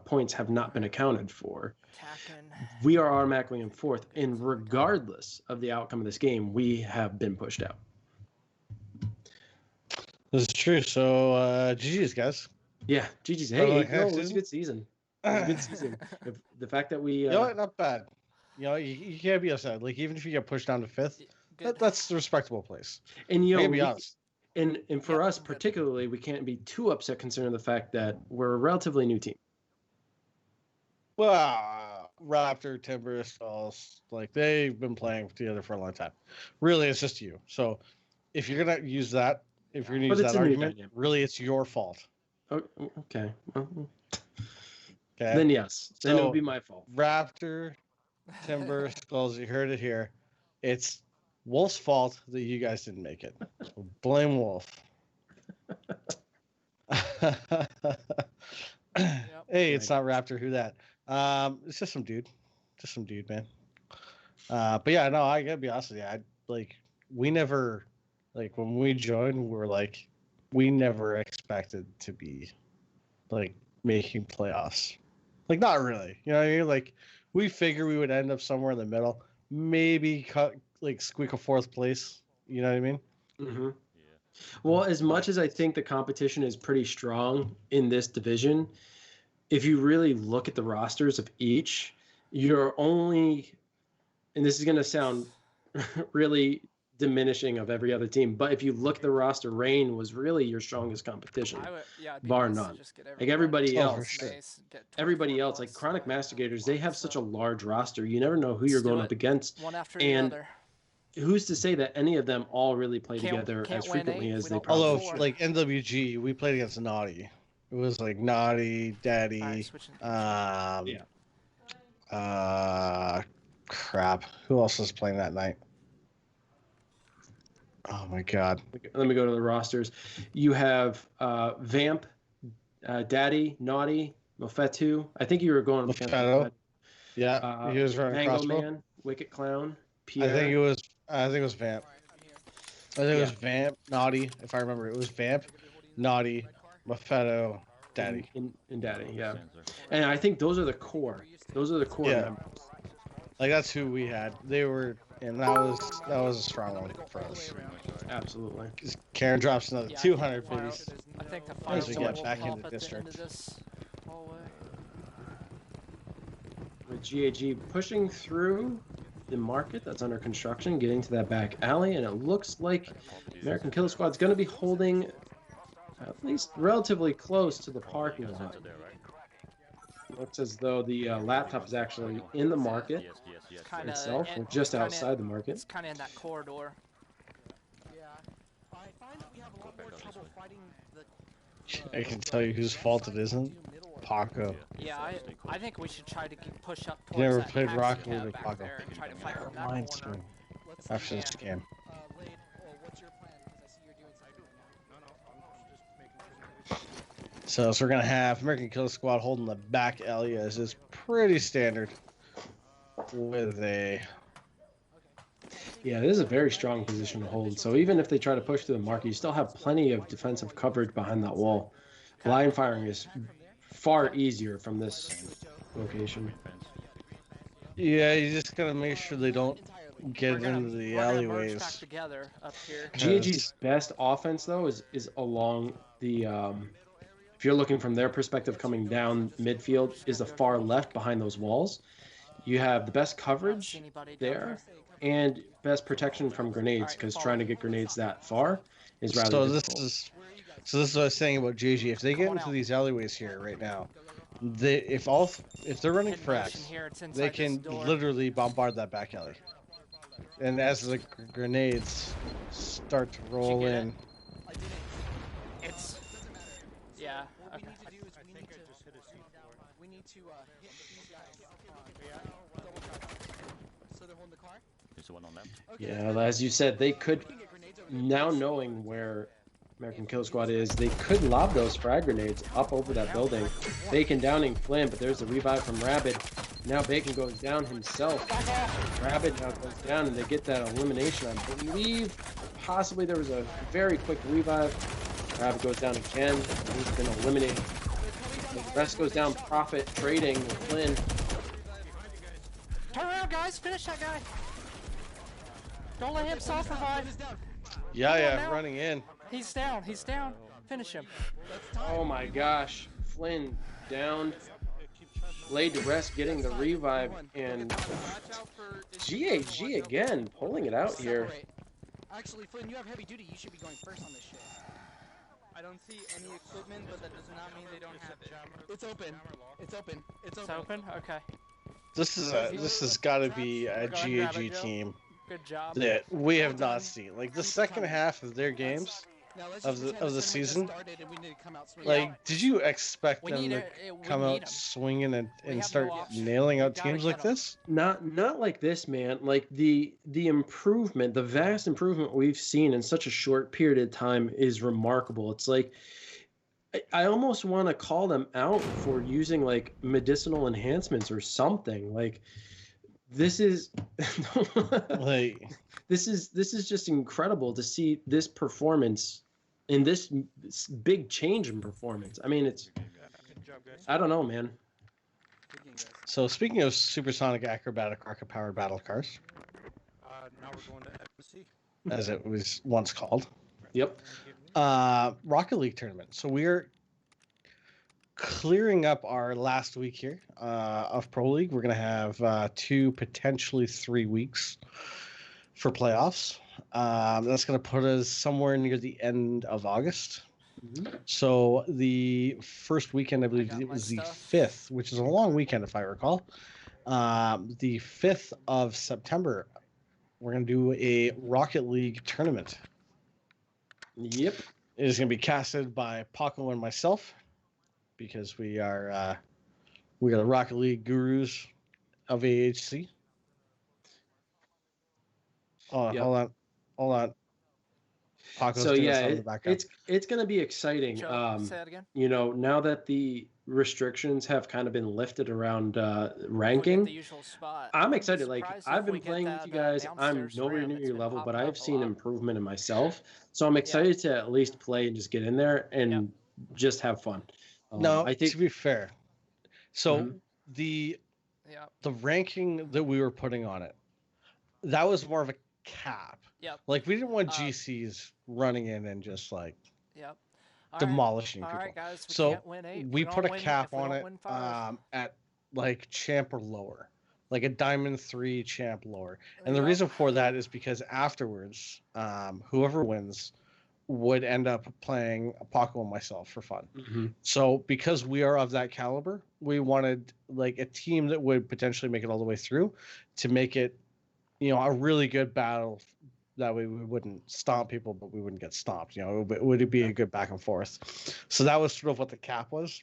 points have not been accounted for, Attacking. we are automatically in fourth. And regardless of the outcome of this game, we have been pushed out. This is true. So, GG's, guys. Yeah. GG's. Oh, Hey, like no, heck, it was a dude. good season. It was a good season. The fact that we. You know what? Not bad. You know, you can't be upset. Like, even if you get pushed down to 5th, Good. that's a respectable place. And you I know, can be honest. and for us particularly, we can't be too upset considering the fact that we're a relatively new team. Well, Raptor, Timber, Skulls, like they've been playing together for a long time. Really, it's just you. So if you're gonna use that, if you're gonna But use it's that a new argument, dynamic. really, it's your fault. Oh, okay. Well, Okay. then yes, then it So- would be my fault. Raptor, Timber, Skulls, you heard it here. It's Wolf's fault that you guys didn't make it. So blame Wolf. Hey, it's not Raptor. Who that? It's just some dude. Just some dude, man. But yeah, no, I gotta be honest with you. We never, like, when we joined, we were like, we never expected to be, like, making playoffs. Like, not really. You know what I mean? Like, we figured we would end up somewhere in the middle, maybe squeak a fourth place. You know what I mean? Mm-hmm. Yeah. Well, as much as I think the competition is pretty strong in this division, if you really look at the rosters of each, you're only, and this is going to sound really diminishing of every other team, but if you look at the roster, Rain was really your strongest competition, bar none. Like everybody Oh, else, for sure. everybody else, like Chronic Mastigators, they have such a large roster. You never know who you're going up against. One after And the other. who's to say that any of them all really play together can't as win frequently eight if as we they don't probably Although, should? like NWG, we played against Naughty. It was like Naughty, Daddy, Alright, switching to Yeah. crap. Who else was playing that night? Oh my god. Let me go to the rosters. You have Vamp, Daddy, Naughty, Mofetu. I think you were going up against Mofetu. Yeah, he was running Mango crossbow. Man, Wicked Clown, I Pierre. think it was Vamp. I think it was Vamp, Naughty, if I remember. It was Vamp, Naughty, Mofetu, Daddy. and Daddy, yeah. And I think those are the core. Those are the core Yeah. members. Like that's who we had. They were, and that was a strong one for us. Absolutely. 'Cause Karen drops another Yeah, 200 fire- babies. I think the As we firewall get will back pop into at the end district. of this hallway. With GAG pushing through the market that's under construction, getting to that back alley, and it looks like American Killer Squad's going to be holding at least relatively close to the parking lot. Looks as though the laptop is actually in the market Kinda itself, in- or just kinda- outside the market. It's kind of in that corridor. Yeah. I find that we have a lot more trouble fighting the. I can tell you whose fault it isn't. Paco. Yeah, I think we should try to push up towards Never that played taxi Rocket cab League, back Paco. there and try to fight from that Mine's corner. doing Let's after this Yeah. game. Lade, what's your plan? Because I see you're doing something right now. I'm just making sure. So we're gonna have American Killer Squad holding the back alley as is pretty standard. With a Yeah, this is a very strong position to hold. So even if they try to push through the market, you still have plenty of defensive coverage behind that wall. Line firing is far easier from this location. yeah, you just gotta make sure they don't get We're gonna- into the we're gonna merge back alleyways. together up here. GAG's best offense though is along the if you're looking from their perspective coming down midfield, is the far left behind those walls. You have the best I don't see coverage anybody down there and best protection from grenades, because trying to get grenades that far is rather So difficult. this is what I was saying about JG. If they get Come on into out. these alleyways here right now, if they're running Hidden mission frags, here, it's they inside this can door. literally bombard that back alley. And as the grenades start to roll get it? in, I didn't. It's yeah. What Okay. we need to do is we need to hit these guys on double track. So they're holding the car? Is the one on left? Okay. Yeah, as you said, they could, We can get grenades over there. now knowing where American Kill Squad is, they could lob those frag grenades up over that building. Bacon downing Flynn, but there's the revive from Rabid. Now Bacon goes down himself. Rabid now goes down, and they get that elimination. I believe possibly there was a very quick revive. Rabid goes down again. He's been eliminated. The rest goes down. Profit trading with Flynn. Turn around, guys! Finish that guy! Don't let him self-revive! yeah, now. running in. He's down, he's down. Finish him. Oh my gosh. Flynn downed. Laid to rest, getting the revive, and Watch out for GAG again, pulling it out here. Separate. Actually, Flynn, you have heavy duty. You should be going first on this shit. I don't see any equipment, but that does not mean they don't have it. It's open. It's open. It's It's open. open? Okay. This has got to be a Go ahead and grab GAG it, Joe. team Good job. that we have not seen. Like the second half of their games, Now let's Of just the- pretend of the this tournament just season? started and we need to come out swinging. like, did you expect We them need to we come need out 'em. swinging and have start no option. nailing We out gotta teams get like 'em. this? Not like this, man. Like the improvement, the vast improvement we've seen in such a short period of time is remarkable. It's like I almost want to call them out for using like medicinal enhancements or something. Like this is Like, this is just incredible to see this performance in this big change in performance. I mean, it's Good job, guys. I don't know, man. Good game, guys. so speaking of supersonic acrobatic rocket powered battle cars, Now we're going to FC. as it was once called, Yep. Rocket League tournament. So we're clearing up our last week here of Pro League. We're going to have 2, potentially 3 weeks for playoffs. That's going to put us somewhere near the end of August. Mhm. So the first weekend, I believe got it my was the stuff. 5th, which is a long weekend if I recall. The 5th of September, we're going to do a Rocket League tournament. Yep. It is going to be casted by Paco and myself, because we are the Rocket League gurus of AHC. Oh, Yep. hold on. Paco's So doing yeah, something in the background. it's going to be exciting. Joe, say that again. You know, now that the restrictions have kind of been lifted around If we get ranking, the usual spot, I'm I'd be excited. Like surprised I've if been we get playing with that, you guys. I'm downstairs nowhere room. near It's your been level, but popping I've up a seen lot. improvement in myself. So I'm excited to at least play and just get in there and just have fun. No, I think to be fair, so Mhm. the Yeah. the ranking that we were putting on it, that was more of a cap. Yep. Like we didn't want Uh, GCs running in and just like Yep. All right. demolishing All people. right, guys. We So can't win 8. we put a cap if we on don't it win 5. at like champ or lower, like a diamond 3 champ lower. And the Yep. reason for that is because afterwards, whoever wins would end up playing Paco and myself for fun. Mhm. So because we are of that caliber, we wanted like a team that would potentially make it all the way through to make it, a really good battle. That way we wouldn't stomp people, but we wouldn't get stomped. It would be a good back and forth. So that was sort of what the cap was.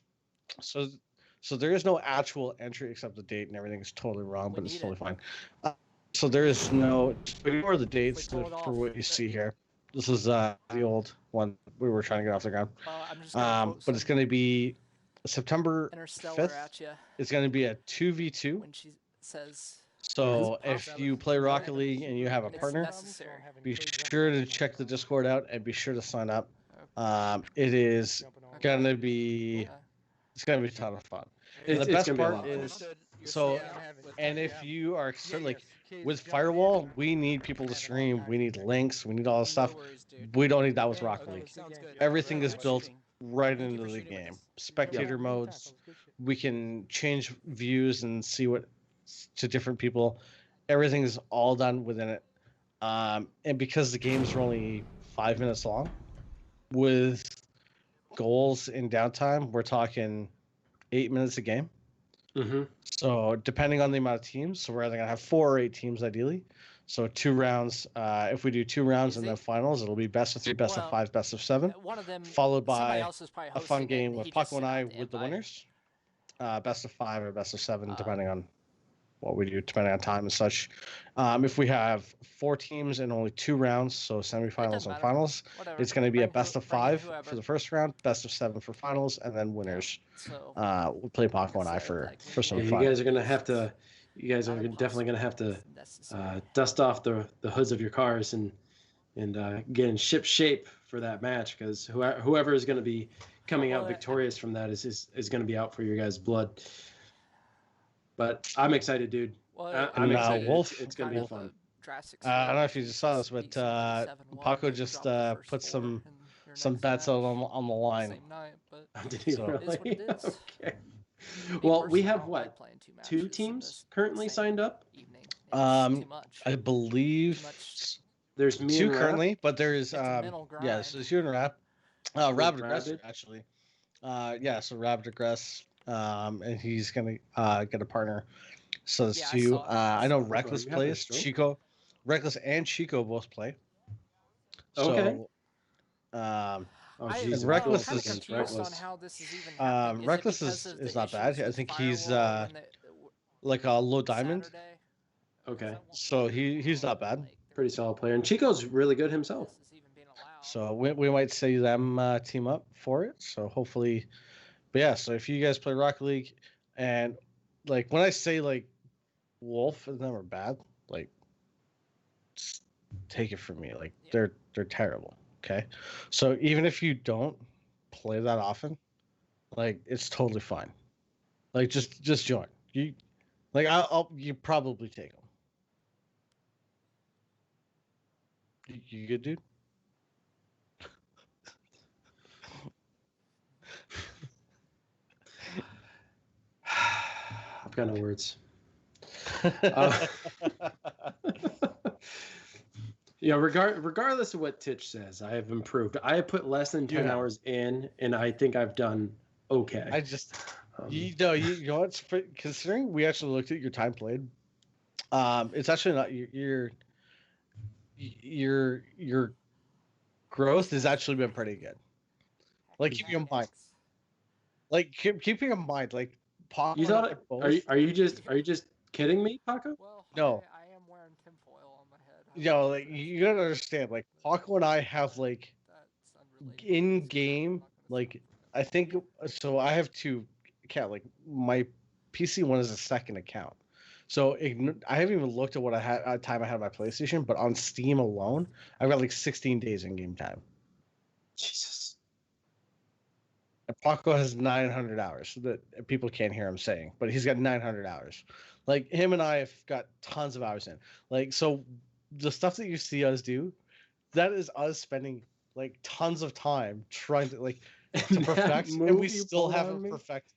So there is no actual entry except the date, and everything is totally wrong, but it's need totally it. fine. So there is no. Ignore the dates pull it for off, what you see here. This is the old one we were trying to get off the ground. Well, I'm just gonna quote But it's some going to be September Interstellar 5th. at you It's going to be a 2v2. when she says So It's if you play Rocket possible. League and you have a it's partner, necessary. be sure to check the Discord out and be sure to sign up. It is gonna be Okay. it's gonna be a ton of fun. It's, the it's best gonna be a part lot of fun. is so, and if you are like with Firewall, we need people to stream. We need links. We need all this stuff. We don't need that with Rocket League. Everything is built right into the game. Spectator modes. We can change views and see what to different people. Everything is all done within it. And because the games are only 5 minutes long, with goals in downtime, we're talking 8 minutes a game. Mm-hmm. So depending on the amount of teams, so we're either gonna have 4 or 8 teams ideally. So 2 rounds. If we do 2 rounds and then finals, it'll be best of 3, best of 5, best of 7, One of them, followed somebody by else is probably a fun hosting it, game and with he just Paco and sent I out the with the invite. winners. Best of 5 or best of 7, depending on what we do, depending on time and such. If we have 4 teams and only 2 rounds, so semifinals and matter. finals, Whatever. it's going to be a Bring best who- of bring in 5 whoever. for the first round, best of 7 for finals, and then winners. So We'll play Paco and I said, for like, we for need some Yeah, to- you fun. guys are gonna have to. You guys are Not definitely gonna have to impossible, it's necessary. dust off the hoods of your cars and get in ship shape for that match, because whoever is going to be coming out Well, victorious from that is going to be out for your guys' blood. But I'm excited, dude. Well, I'm And, excited. Wolf- It's going to be fun. I don't know if you just saw this, but Paco just put some bets out on the line. Same night, but Did he So- it is what really? it is. Okay. Me Well, we personally, I have don't like what? playing 2 2 matches in teams this currently same signed up. evening. It's too much. I believe Too much. There's me 2 and Rap. currently, but there's It's a mental yeah, so grind. it's you and Rap. Rabbit Aggressor Rabbit. actually. Yeah, so Rabbit Aggress, and he's gonna get a partner. So there's Yeah, I 2. saw it. I know Oh, Reckless you have plays. this, don't you? Chico, Reckless and Chico both play. Okay. So, Oh, I, Jesus. well, Reckless I'm is- kind of confused on Reckless. how this is even happening. Reckless is is not bad. I think he's like a a low diamond. Okay. So he's not bad. Pretty solid player. And Chico's really good himself. So we might see them team up for it. So hopefully, but yeah. So if you guys play Rocket League, and like when I say like Wolf and them are bad, like just take it from me. Like they're terrible. Okay, so even if you don't play that often, like it's totally fine. Like just join. You like I'll you probably take them. You good, dude? I've got no words. Yeah, regardless of what Titch says, I have improved. I have put less than 10 hours in, and I think I've done okay. I just, you know what's considering we actually looked at your time played. It's actually not your growth has actually been pretty good. Like keeping in mind, keeping in mind, like you thought, are you just kidding me, Paco? Well, no. I am wearing tinfoil on my head. Yo, like you gotta understand, like Paco and I have like in game, like I think so. I have two account. Like my PC one is a second account. So I haven't even looked at what I had time I had on my PlayStation, but on Steam alone, I've got like 16 days in game time. Jesus. And Paco has 900 hours that people can't hear him saying, but he's got 900 hours. Like him and I have got tons of hours in. Like so, the stuff that you see us do, that is us spending like tons of time trying to like to perfect, and we still haven't perfected.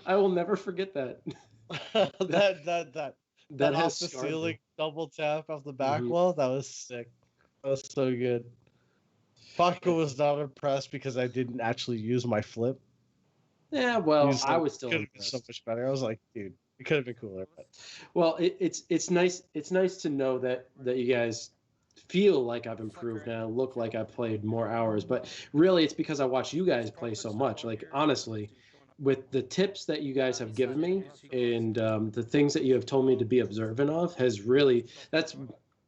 I will never forget that. that off the ceiling double tap off the back wall. That was sick. That was so good. Paco was not impressed because I didn't actually use my flip. Yeah, well, I was still could have been so much better. I was like, dude, it could have been cooler. But... Well, it's nice. It's nice to know that you guys feel like I've improved and I look like I played more hours. But really, it's because I watch you guys play so much. Like honestly, with the tips that you guys have given me and the things that you have told me to be observant of, that's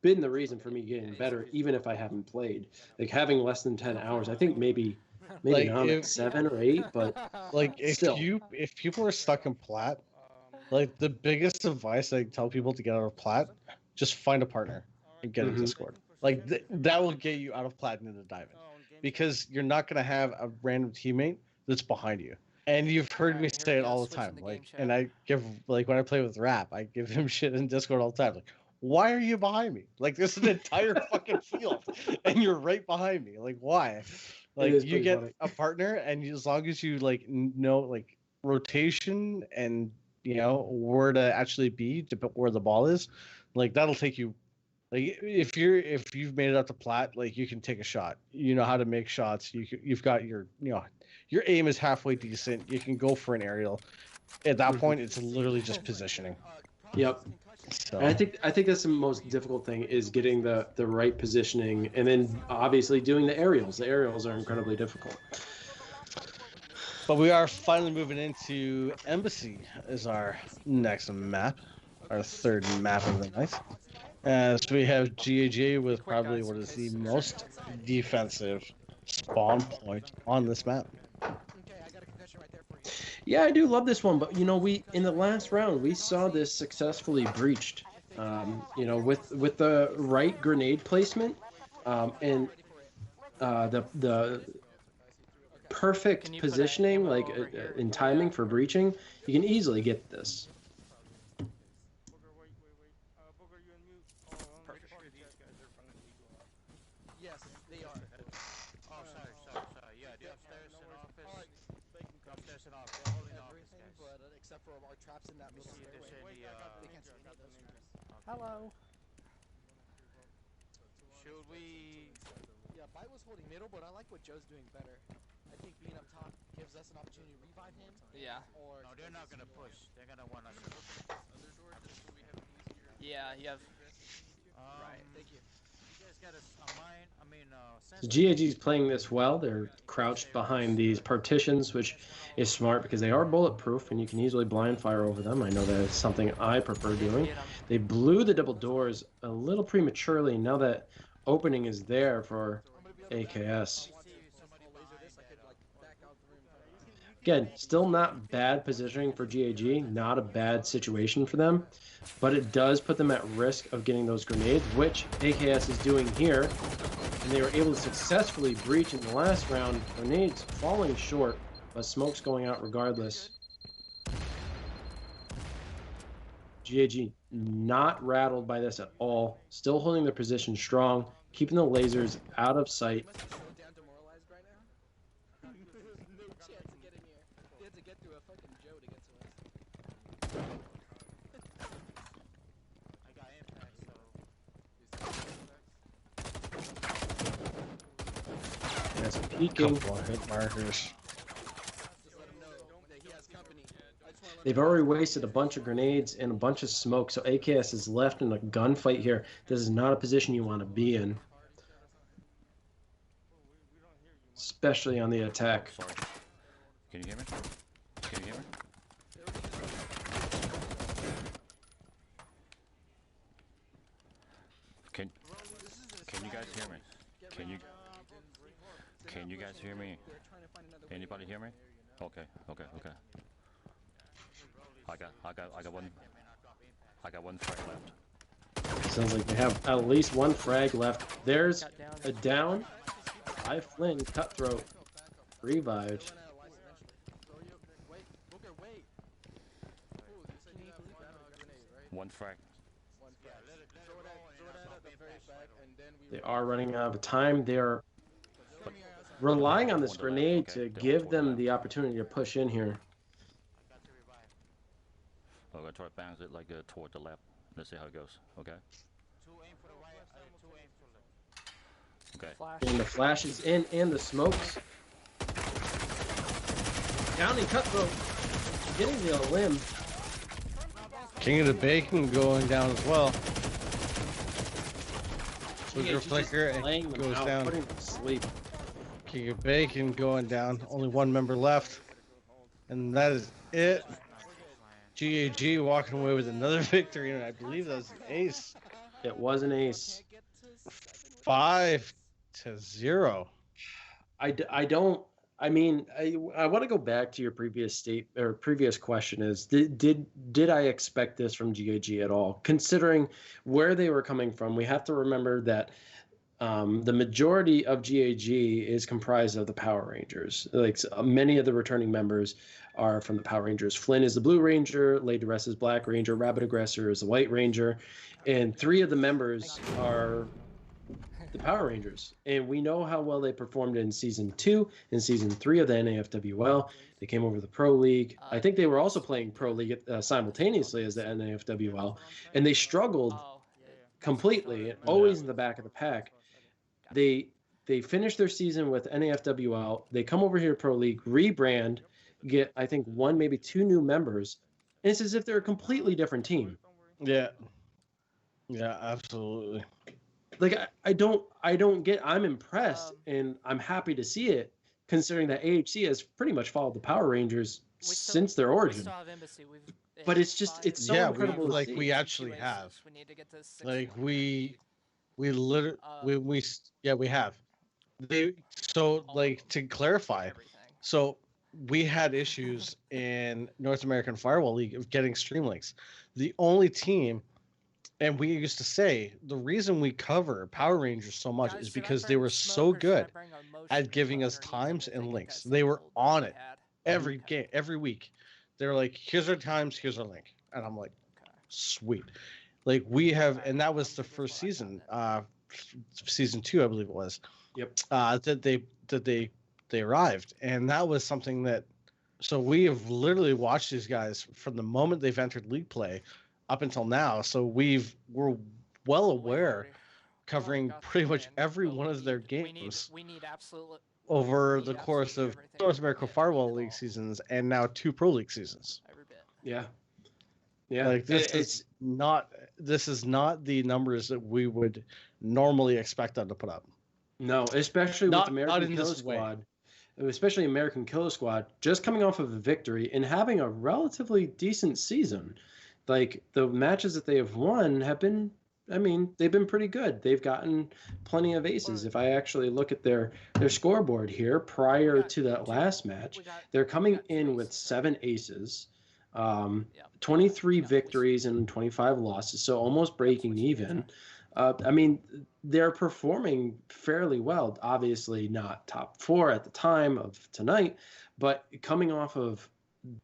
been the reason for me getting better, even if I haven't played. Like having less than 10 hours, I think maybe like now I'm at 7 or 8, but like if people are stuck in plat, like the biggest advice I tell people to get out of plat, just find a partner and get a Discord. Like that will get you out of plat and into diamond, because you're not gonna have a random teammate that's behind you. And you've heard me say it all the time. Like, and I give like when I play with Rap, I give him shit in Discord all the time. Like, why are you behind me? Like, there's an entire fucking field, and you're right behind me. Like, why? Like, you get funny. A partner, and as long as you like know like rotation and you know where to actually be to where the ball is, like that'll take you. Like, if you've made it up to plat, like you can take a shot. You know how to make shots. You've got your your aim is halfway decent. You can go for an aerial. At that point, it's literally just positioning. Yep. So. And I think that's the most difficult thing is getting the right positioning, and then obviously doing the aerials. The aerials are incredibly difficult. But we are finally moving into Embassy as our next map, our third map of the night. So we have GAG with probably what is the most defensive spawn point on this map. Yeah, I do love this one, but we in the last round we saw this successfully breached. With the right grenade placement, and the perfect positioning, like in timing for breaching, you can easily get this. Yes, they are. Oh, sorry. Yeah, the upstairs and office. Upstairs and office. They're holding office, guys. But except for our traps in that middle stairway. They can't see any of those traps. Hello. Should we... Yeah, Bite was holding middle, but I like what Joe's doing better. I think being up top gives us an opportunity to revive him. Yeah. Or no, they're not gonna push. They're gonna want us to push. Yeah, you have... Right. Thank you. You guys got a mine? I mean, So GAG's playing this well. They're crouched behind these partitions, which is smart because they are bulletproof and you can easily blind fire over them. I know that is something I prefer doing. They blew the double doors a little prematurely. Now that opening is there for AKS. Again, still not bad positioning for GAG, not a bad situation for them, but it does put them at risk of getting those grenades, which AKS is doing here, and they were able to successfully breach in the last round. Grenades falling short, but smoke's going out regardless. GAG not rattled by this at all, still holding their position strong, keeping the lasers out of sight. That's peeking. Couple of hit markers. They've already wasted a bunch of grenades and a bunch of smoke, so AKS is left in a gunfight here. This is not a position you want to be in, especially on the attack. Sorry. Can you hear me? Can you hear me? Can you guys hear me? Can you guys hear me? Anybody hear me? Okay. I got one frag left. Sounds like they have at least one frag left. There's a down. By Flynn, Cutthroat, revived. One frag. They are running out of time. They are relying on this grenade to give them the opportunity to push in here. I'm gonna try to bounce it like toward the left. Let's see how it goes. Okay. Okay. Flash. And the flash is in, and the smokes. Downing Cutthroat, getting the limb. King of the Bacon going down as well. Flicker, flicker, and goes down. Putting them to sleep. King of Bacon going down. Only one member left. And that is it. GAG walking away with another victory, and I believe that was an ace. It was an ace. 5-0. I want to go back to your previous question is, did I expect this from GAG at all? Considering where they were coming from, we have to remember that the majority of GAG is comprised of the Power Rangers. Like many of the returning members are from the Power Rangers. Flynn is the Blue Ranger, Laid to Rest is Black Ranger, Rabbit Aggressor is the White Ranger, and 3 of the members are the Power Rangers. And we know how well they performed in Season 2 and Season 3 of the NAFWL. They came over to the Pro League. I think they were also playing Pro League simultaneously as the NAFWL, and they struggled completely, always in the back of the pack. They finished their season with NAFWL. They come over here to Pro League, rebrand, get I think 1, maybe 2 new members, and it's as if they're a completely different team. Yeah, absolutely. Like I'm impressed and I'm happy to see it, considering that AHC has pretty much followed the Power Rangers since their origin. We still have embassy. But it's so incredible. We actually have. We need to get to 6. Like we have. To clarify, so we had issues in North American Firewall League of getting stream links. The only team, and we used to say the reason we cover Power Rangers so much is because they were so good at giving us times and links. They were on it every game, every week. They're like, here's our times, here's our link. And I'm like, sweet. Like we have, and that was the first season, Season 2, I believe it was. Yep. That they arrived, and that was something that. So we have literally watched these guys from the moment they've entered league play up until now. So we're well aware, covering pretty much every one of their games. We need absolute over the course of North American Firewall League seasons and now 2 Pro League seasons. Every bit. Yeah. Like this is not the numbers that we would normally expect them to put up. No, especially with American Killer Squad. Especially American Killer Squad, just coming off of a victory and having a relatively decent season. Like the matches that they have won have been I mean, they've been pretty good. They've gotten plenty of aces. If I actually look at their scoreboard here prior to that last match, they're coming in with 7 aces, 23 victories and 25 losses, so almost breaking even. I mean, they're performing fairly well. Obviously, not top 4 at the time of tonight, but coming off of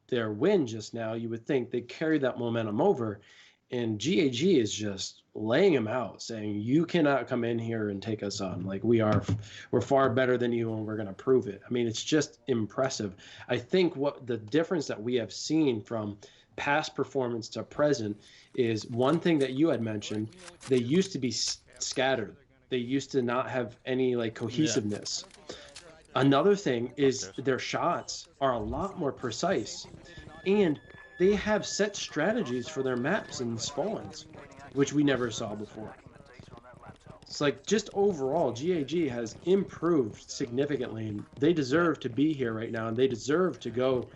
their win just now, you would think they carry that momentum over. And GAG is just laying them out, saying, you cannot come in here and take us on. Like, we're far better than you, and we're going to prove it. I mean, it's just impressive. I think what the difference that we have seen from past performance to present is one thing that you had mentioned. They used to be scattered. They used to not have any like cohesiveness. Another thing is their shots are a lot more precise, and they have set strategies for their maps and spawns, which we never saw before. It's like just overall, GAG has improved significantly, and they deserve to be here right now, and they deserve to go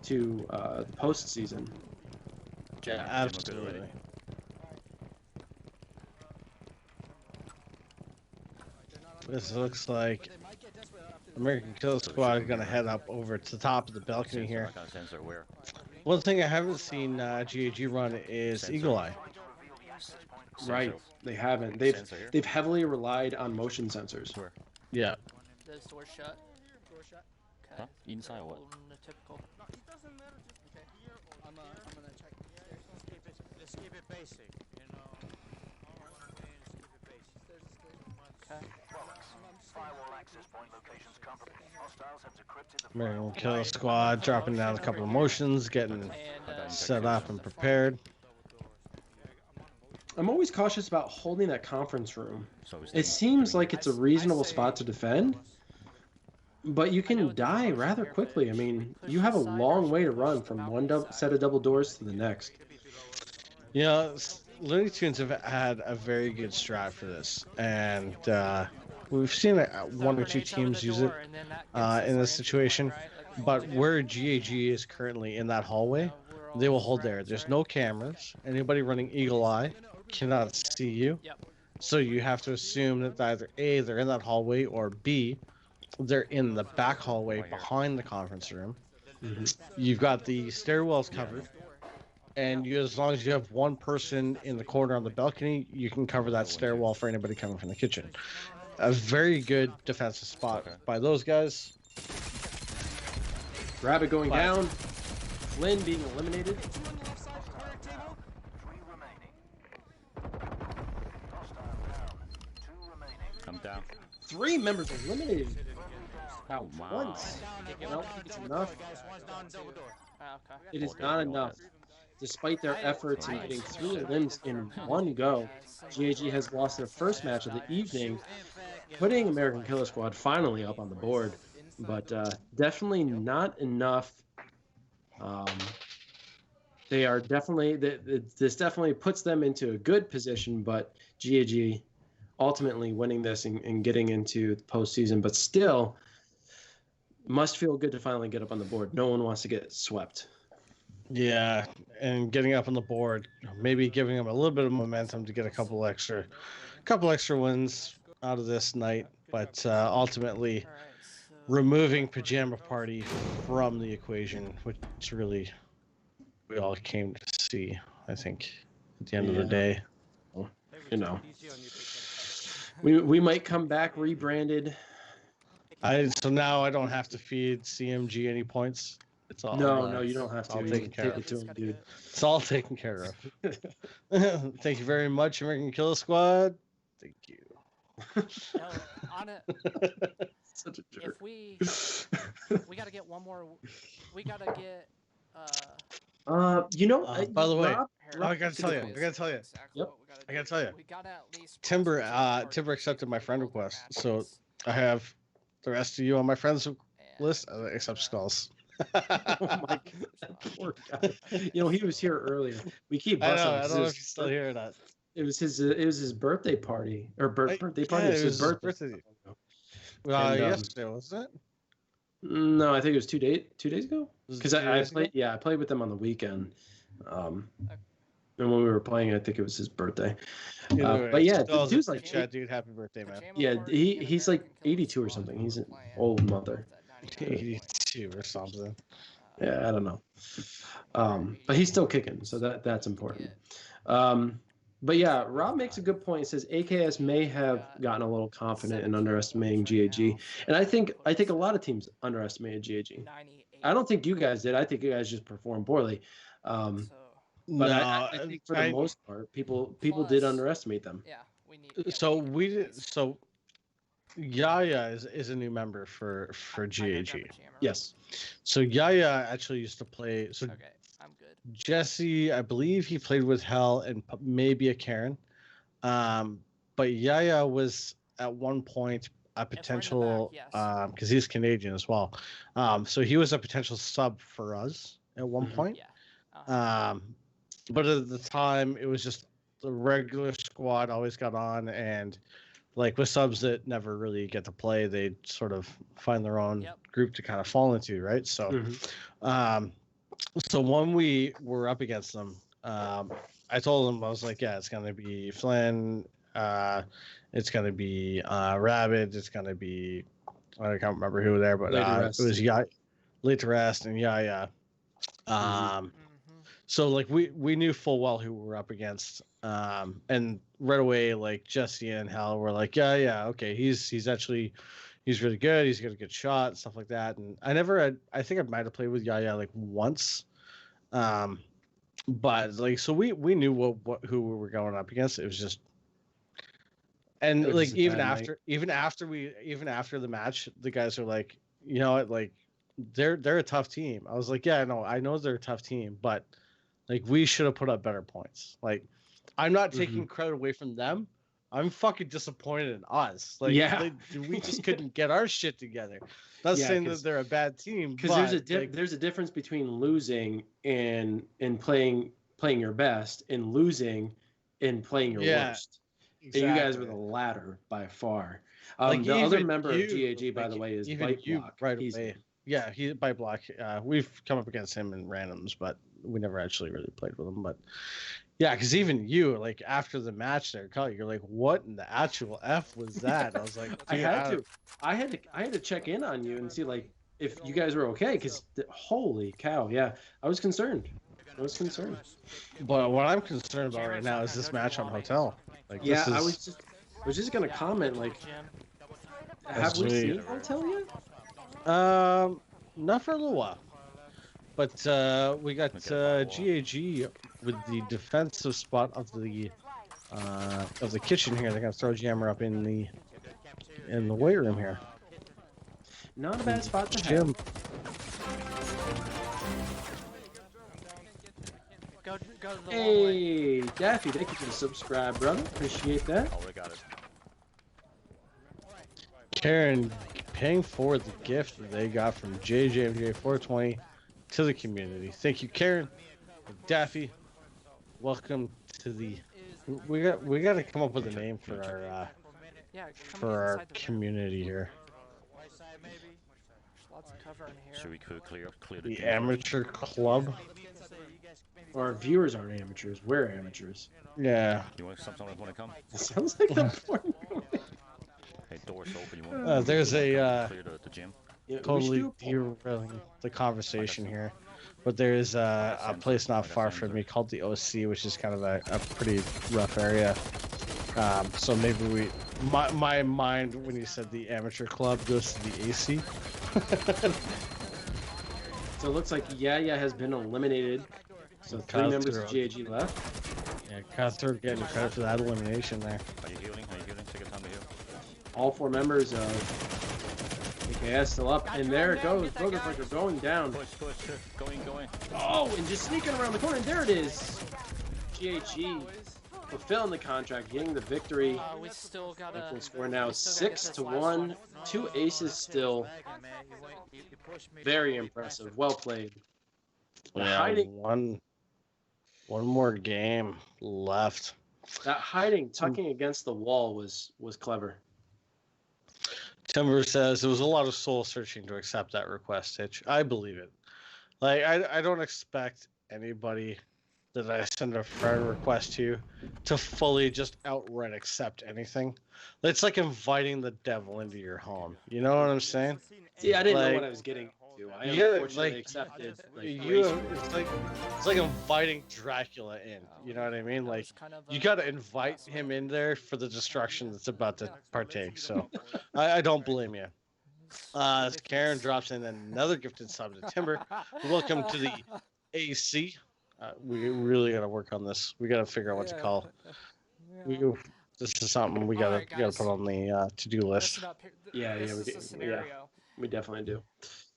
to the postseason. Yeah, absolutely. This looks like American Killa Squad is going to head up over to the top of the balcony here. One thing I haven't seen GAG run is Eagle Eye. Right, they haven't. They've heavily relied on motion sensors. Yeah. Those doors shut. Okay. Huh? Inside or what? Typical. No, it doesn't matter. Just okay. I'm gonna check. Let's keep it basic, you know. Let's keep it basic. Okay. Firewall access point locations compromised. Hostiles have decrypted the American Killa Squad dropping down a couple of motions, getting set up and prepared. I'm always cautious about holding that conference room. It seems like it's a reasonable spot to defend, but you can die rather quickly. I mean, you have a long way to run from one set of double doors to the next. You know, Looney Tunes have had a very good strat for this, and we've seen one or two teams use it in this situation. But where GAG is currently in that hallway, they will hold there. There's no cameras. Anybody running Eagle Eye cannot see you. So you have to assume that either A, they're in that hallway, or B, they're in the back hallway behind the conference room. You've got the stairwells covered, and as long as you have one person in the corner on the balcony, you can cover that stairwell for anybody coming from the kitchen. A very good defensive spot by those guys. Rabbit going down. Flynn being eliminated. I'm down. 3 members eliminated. Wow, once. No, it's enough. It is not enough. Despite their efforts in getting 3 limbs in one go, GAG has lost their first match of the evening, putting American Killa Squad finally up on the board. But definitely not enough. They are definitely, this definitely puts them into a good position, but GAG ultimately winning this and getting into the postseason, but still must feel good to finally get up on the board. No one wants to get swept. Yeah, and getting up on the board, maybe giving them a little bit of momentum to get a couple extra wins out of this night, but ultimately removing Pajama Party from the equation, which really we all came to see, I think, at the end of the day. Well, you know, we might come back rebranded. So now I don't have to feed CMG any points. It's all no, you don't have to. You can take it to him, dude. It's all taken care of. Thank you very much, American Killa Squad. Thank you. No, on it. Such a jerk. If we gotta get one more. We gotta get. You know, by the way, Rob, I gotta tell you. Exactly Yep. we I gotta tell you. We gotta at least. Timber accepted my friend request, so I have the rest of you on my friends list except Skulls. Oh my God, poor guy. You know, he was here earlier. We keep I busting. don't know if he's still here or not. It was his birthday party or birthday party. Yeah, it was his birthday. Yesterday, wasn't it? No, I think it was 2 days ago. Was it Because 2 I days played. ago? Yeah, I played with them on the weekend. And when we were playing, I think it was his birthday. Anyway, But yeah, still the dude's in like, chat, dude. Happy birthday, man. yeah, he's like 82 or something. He's an old mother. 82 or something. Yeah, I don't know. But he's still kicking, so that's important. But yeah, Rob makes a good point. He says AKS may have gotten a little confident in underestimating GAG, and I think a lot of teams underestimated GAG. I don't think you guys did. I think you guys just performed poorly. But No, I think for the most part, people did underestimate them. Yeah, we need. So we did. So Yaya is a new member for GAG. Yes. So Yaya actually used to play. So Okay, I'm good. Jesse, I believe he played with Hell and maybe a Karen. But Yaya was at one point a potential because he's Canadian as well. So he was a potential sub for us at one point. Yeah. But at the time, it was just the regular squad always got on, and like with subs that never really get to play, they sort of find their own group to kind of fall into, right? So, so when we were up against them, I told them, I was like, yeah, it's gonna be Flynn, it's gonna be Rabbit, it's gonna be I can't remember who there, but it was Late to Rest and Yaya. So like we knew full well who we were up against, and right away like Jesse and Hal were like, yeah, okay, he's really good, he's got a good shot, stuff like that. And I think I might have played with Yaya like once, but like so we knew who we were going up against. It was just, and like even after the match, the guys are like, you know what, like they're a tough team. I was like, yeah, no, I know they're a tough team, but like we should have put up better points. Like I'm not taking credit away from them. I'm fucking disappointed in us. Like we just couldn't get our shit together. Not saying that they're a bad team, because there's a difference between losing and playing your best and losing and playing your worst. Exactly. And you guys were the latter by far. The other member of GAG, by the way, is Bite Block. Right away. Yeah, he's Bite Block. We've come up against him in randoms, but we never actually really played with him. But yeah, because even you, like after the match there, you're like, what in the actual F was that? I was like, I had to check in on you and see like if you guys were okay, because holy cow, yeah, I was concerned. But what I'm concerned about right now is this match on Hotel. Like, yeah, I was just gonna comment, like, have we seen Hotel yet? Not for a little while. But we got GAG with the defensive spot of the kitchen here. They're gonna throw Jammer up in the weight room here. Not a bad spot to have. Go to the hey, Daffy, thank you for the subscribe, brother. Appreciate that. Oh, we got it. Karen paying forward the gift that they got from JJMJ 420 to the community. Thank you, Karen. Daffy, welcome to the. We got to come up with a name for our community here. Lots of cover in here. Should we clear the amateur club? Our viewers aren't amateurs. We're amateurs. Yeah. You want someone want to come? It sounds like the point. Hey, doors open. You want? There's a clear the gym. Yeah, totally derailing the conversation here, but there's a place not far from me called the OC, which is kind of a pretty rough area. So maybe my mind when you said the amateur club goes to the AC. So it looks like Yaya has been eliminated. So 3 members of GAG left. Yeah, Cuthbert getting credit for that elimination there. Are you healing? Take your time to heal. All 4 members of AKS still up, and there it goes. Brokerbreaker going down. Push, going. Oh, and just sneaking around the corner. And there it is. GAG fulfilling the contract, getting the victory. We still got a score now 6-1. 2 aces still. Very impressive. Well played. Yeah, one more game left. That tucking against the wall was clever. Timber says it was a lot of soul searching to accept that request, Hitch. I believe it. Like I don't expect anybody that I send a friend request to fully just outright accept anything. It's like inviting the devil into your home. You know what I'm saying? See, I didn't know Like, what I was getting to. I yeah, unfortunately like, accepted. Like, you, gracefully. it's like inviting Dracula in. You know what I mean? That Like, was kind of, you gotta invite him in there for the destruction that's about to partake. So, I don't blame you. Karen drops in another gifted sub to Timber. Welcome to the AC. We really gotta work on this. We gotta figure out what to call. This is something we gotta Alright, gotta guys. put on the to-do list. Listen up here. Yeah, This yeah, is the scenario. we definitely do.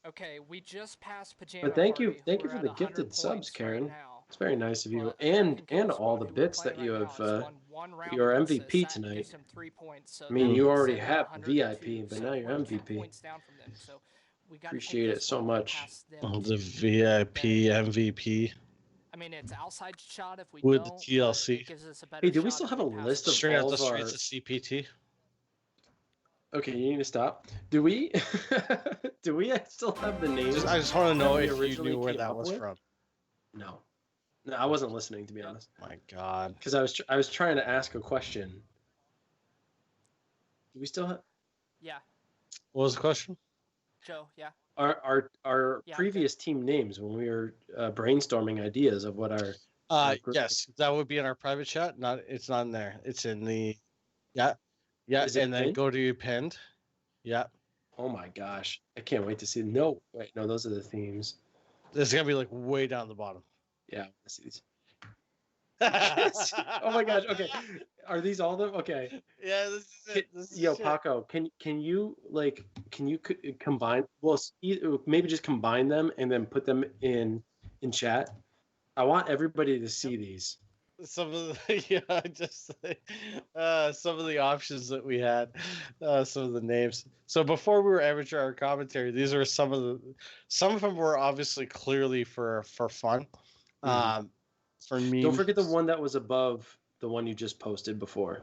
Okay, we just passed Pajama But thank Party. you We're for at the 100 gifted subs, points Karen. right now. It's very nice of you, But and American Killer all the Squad, who we're bits that playing you right have. now, has won one round You're against us. MVP That tonight. gives him 3 points. So I mean, that you puts already him at have 100 VIP, to 2, but so now you're we're 10 MVP. points down from them. So we got Appreciate it so much. The VIP MVP I mean, it's outside shot if we with the don't. but TLC. it gives us a better Hey, do we shot still if have a pass list it. of Straight out all the of our? streets of CPT. Okay, you need to stop. Do we? Do we still have the names? I just want to know we if you originally knew where came that up was with? from. No, I wasn't listening, to be honest, My God. because I was trying to ask a question. Do we still have Yeah, What was the question? Joe. Yeah. our Yeah, previous team names when we were brainstorming ideas of what our group- Yes, that would be in our private chat. It's not in there. It's in the, yeah, Is it and then pinned? go to pinned. Yeah, Oh my gosh, I can't wait to see. No, wait, no, those are the themes. it's gonna be like way down the bottom. Yeah, I see these. Oh my gosh. Okay, are these all them? Okay. Yeah, this is it. This is Yo, shit. Paco, can you combine? Well, maybe just combine them and then put them in chat. I want everybody to see these. Some of the yeah, just some of the options that we had, some of the names. So before we were amateur hour commentary, these are some of them were obviously clearly for fun. Mhm. For me, Don't forget the one that was above the one you just posted before.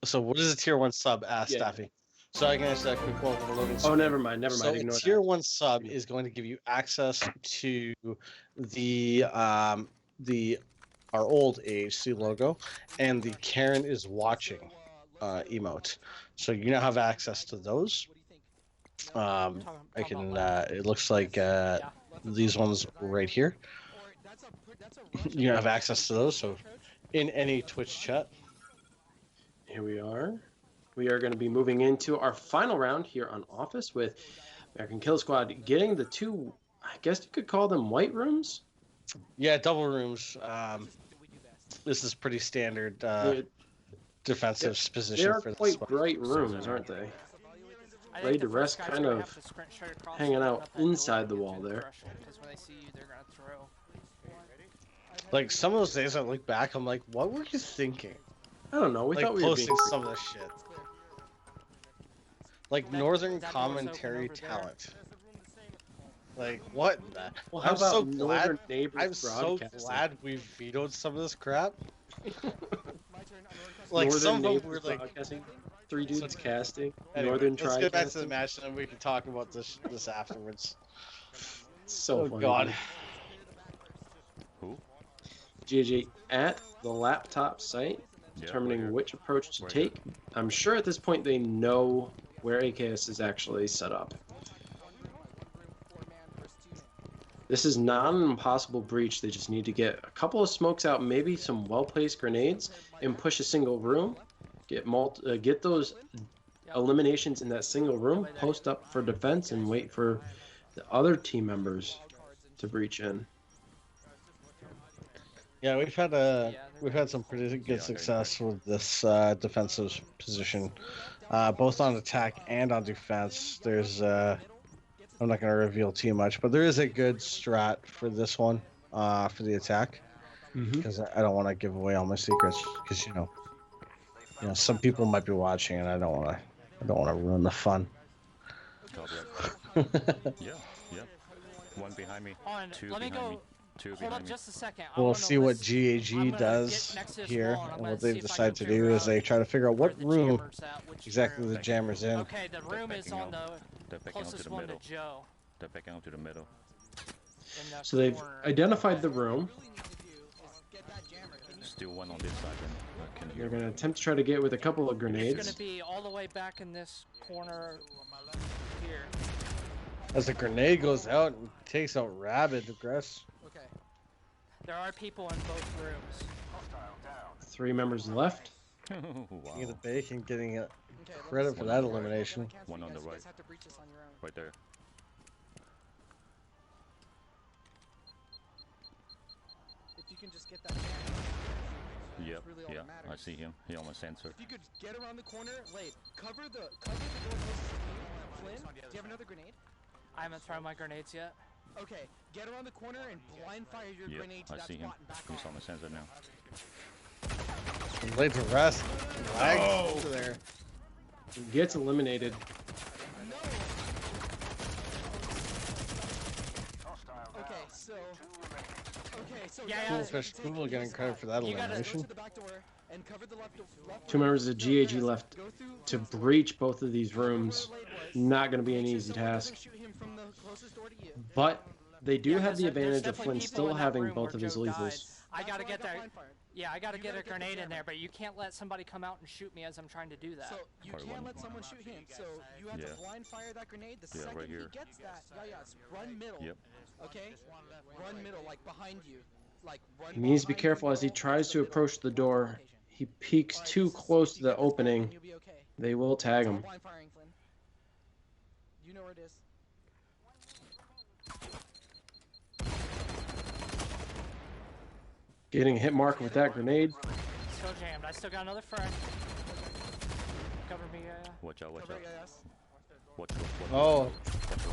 So what is a tier 1 sub? Yeah. Staffy. So I can answer that quick one with a loading Oh, screen. never mind. So Ignore a tier that. 1 sub is going to give you access to the our old AHC logo and the Karen is watching emote. So you now have access to those. I can. It looks like these ones right here. You have access to those. So in any Twitch chat. Here we are. We are going to be moving into our final round here on Office with American Kill Squad getting the two, I guess you could call them white rooms. Yeah, double rooms. This is pretty standard defensive position They're for this quite one. bright rooms, aren't they? Laid to rest, kind of hanging out inside the wall there. Like some of those days I look back, I'm like, what were you thinking? I don't know. We Like thought we were posting being some of this shit. Like Northern commentary talent. Like what? Well, how I'm about so Northern glad. Neighbors I'm so Broadcasting? glad we vetoed some of this crap. Like Northern some of them Neighbors were like, Broadcasting, Three Dudes Casting, anyway, Northern let's get back to the Tri-Casting. match and then we can talk about this afterwards. So Oh funny. God. Who? GAG at the laptop site, Yeah, determining we're here. which approach to We're here. take. I'm sure at this point they know where AKS is actually set up. This is not an impossible breach. They just need to get a couple of smokes out, maybe some well-placed grenades, and push a single room. Get those eliminations in that single room, post up for defense, and wait for the other team members to breach in. Yeah, we've had some pretty good success with this defensive position, both on attack and on defense. There's I'm not going to reveal too much, but there is a good strat for this one, for the attack, because I don't want to give away all my secrets, because you know some people might be watching, and I don't want to ruin the fun. Copy that. Yeah. One behind me. Two let me behind me. go. Two Hold behind up me. just a second. We'll see what GAG does here, and what they decide to do is they try to figure out what room exactly the jammer's in. Okay, the room is on the They're backing out to closest the one to middle. Joe. They're backing out to the middle. in the So they've corner. identified the room. What we really need to do is get that jammer. Can you Still one on this side, then I can They're hear. going to attempt to try to get with a couple of It's going grenades. to be all the way back in this corner here. As the grenade goes out and takes out Rabbit, Gress. Okay. There are people in both rooms. 3 members left. Wow. Get a bacon, getting it. Okay, let me Credit see for what that we can do. elimination. Then I cancel One you on guys. the You guys right. have to breach this on your own. Right there. If you can just get that jammer. Yep. really all Yeah. that matters. I see him. He on my sensor. If you could get around the corner, Lade, cover the door closest to you. Flynn, do you have another grenade? I haven't thrown my grenades yet. Okay, get around the corner and blind fire your Yep. grenade to I that see him. spot and back He's off. on my sensor now. Laid to rest. Lags Oh. over there. Gets eliminated. No! Okay, so... Okay, so... Yeah, Cool yeah. fish Google getting credit for that You gotta- Go elimination. to the back door and cover the left Two members of No, GAG guys, left go through to next door. breach both of these Cover where rooms. Lade was. Not going to be an Make sure easy someone doesn't task. shoot him from the closest door to you. But they do Yeah, have 'cause the there's advantage of definitely Flynn people still in that having room both where of his Joe died. lethals. I That's gotta why get got that. blind fired. Yeah, I gotta You get gotta a get the grenade in jammer. there, but you can't let somebody come out and shoot me as I'm trying to do that. So you Probably can't one. let someone shoot him. So you have Yeah. to blind fire that grenade. The Yeah, second right he here. gets that, run middle. Yep. Okay, run middle, like behind you, like run. He needs to be behind careful you as he middle, tries to to the middle. approach the Watch the door. location. He peeks Alright, too this is- close if to you the get this back, opening. then you'll be okay. They will tag It's all him. blind firing, Flynn. You know where it is. Getting a hit marker with that grenade. Still jammed. I still got another frag. Cover me, Watch out. Watch Cover out. it, yes. Watch. Oh,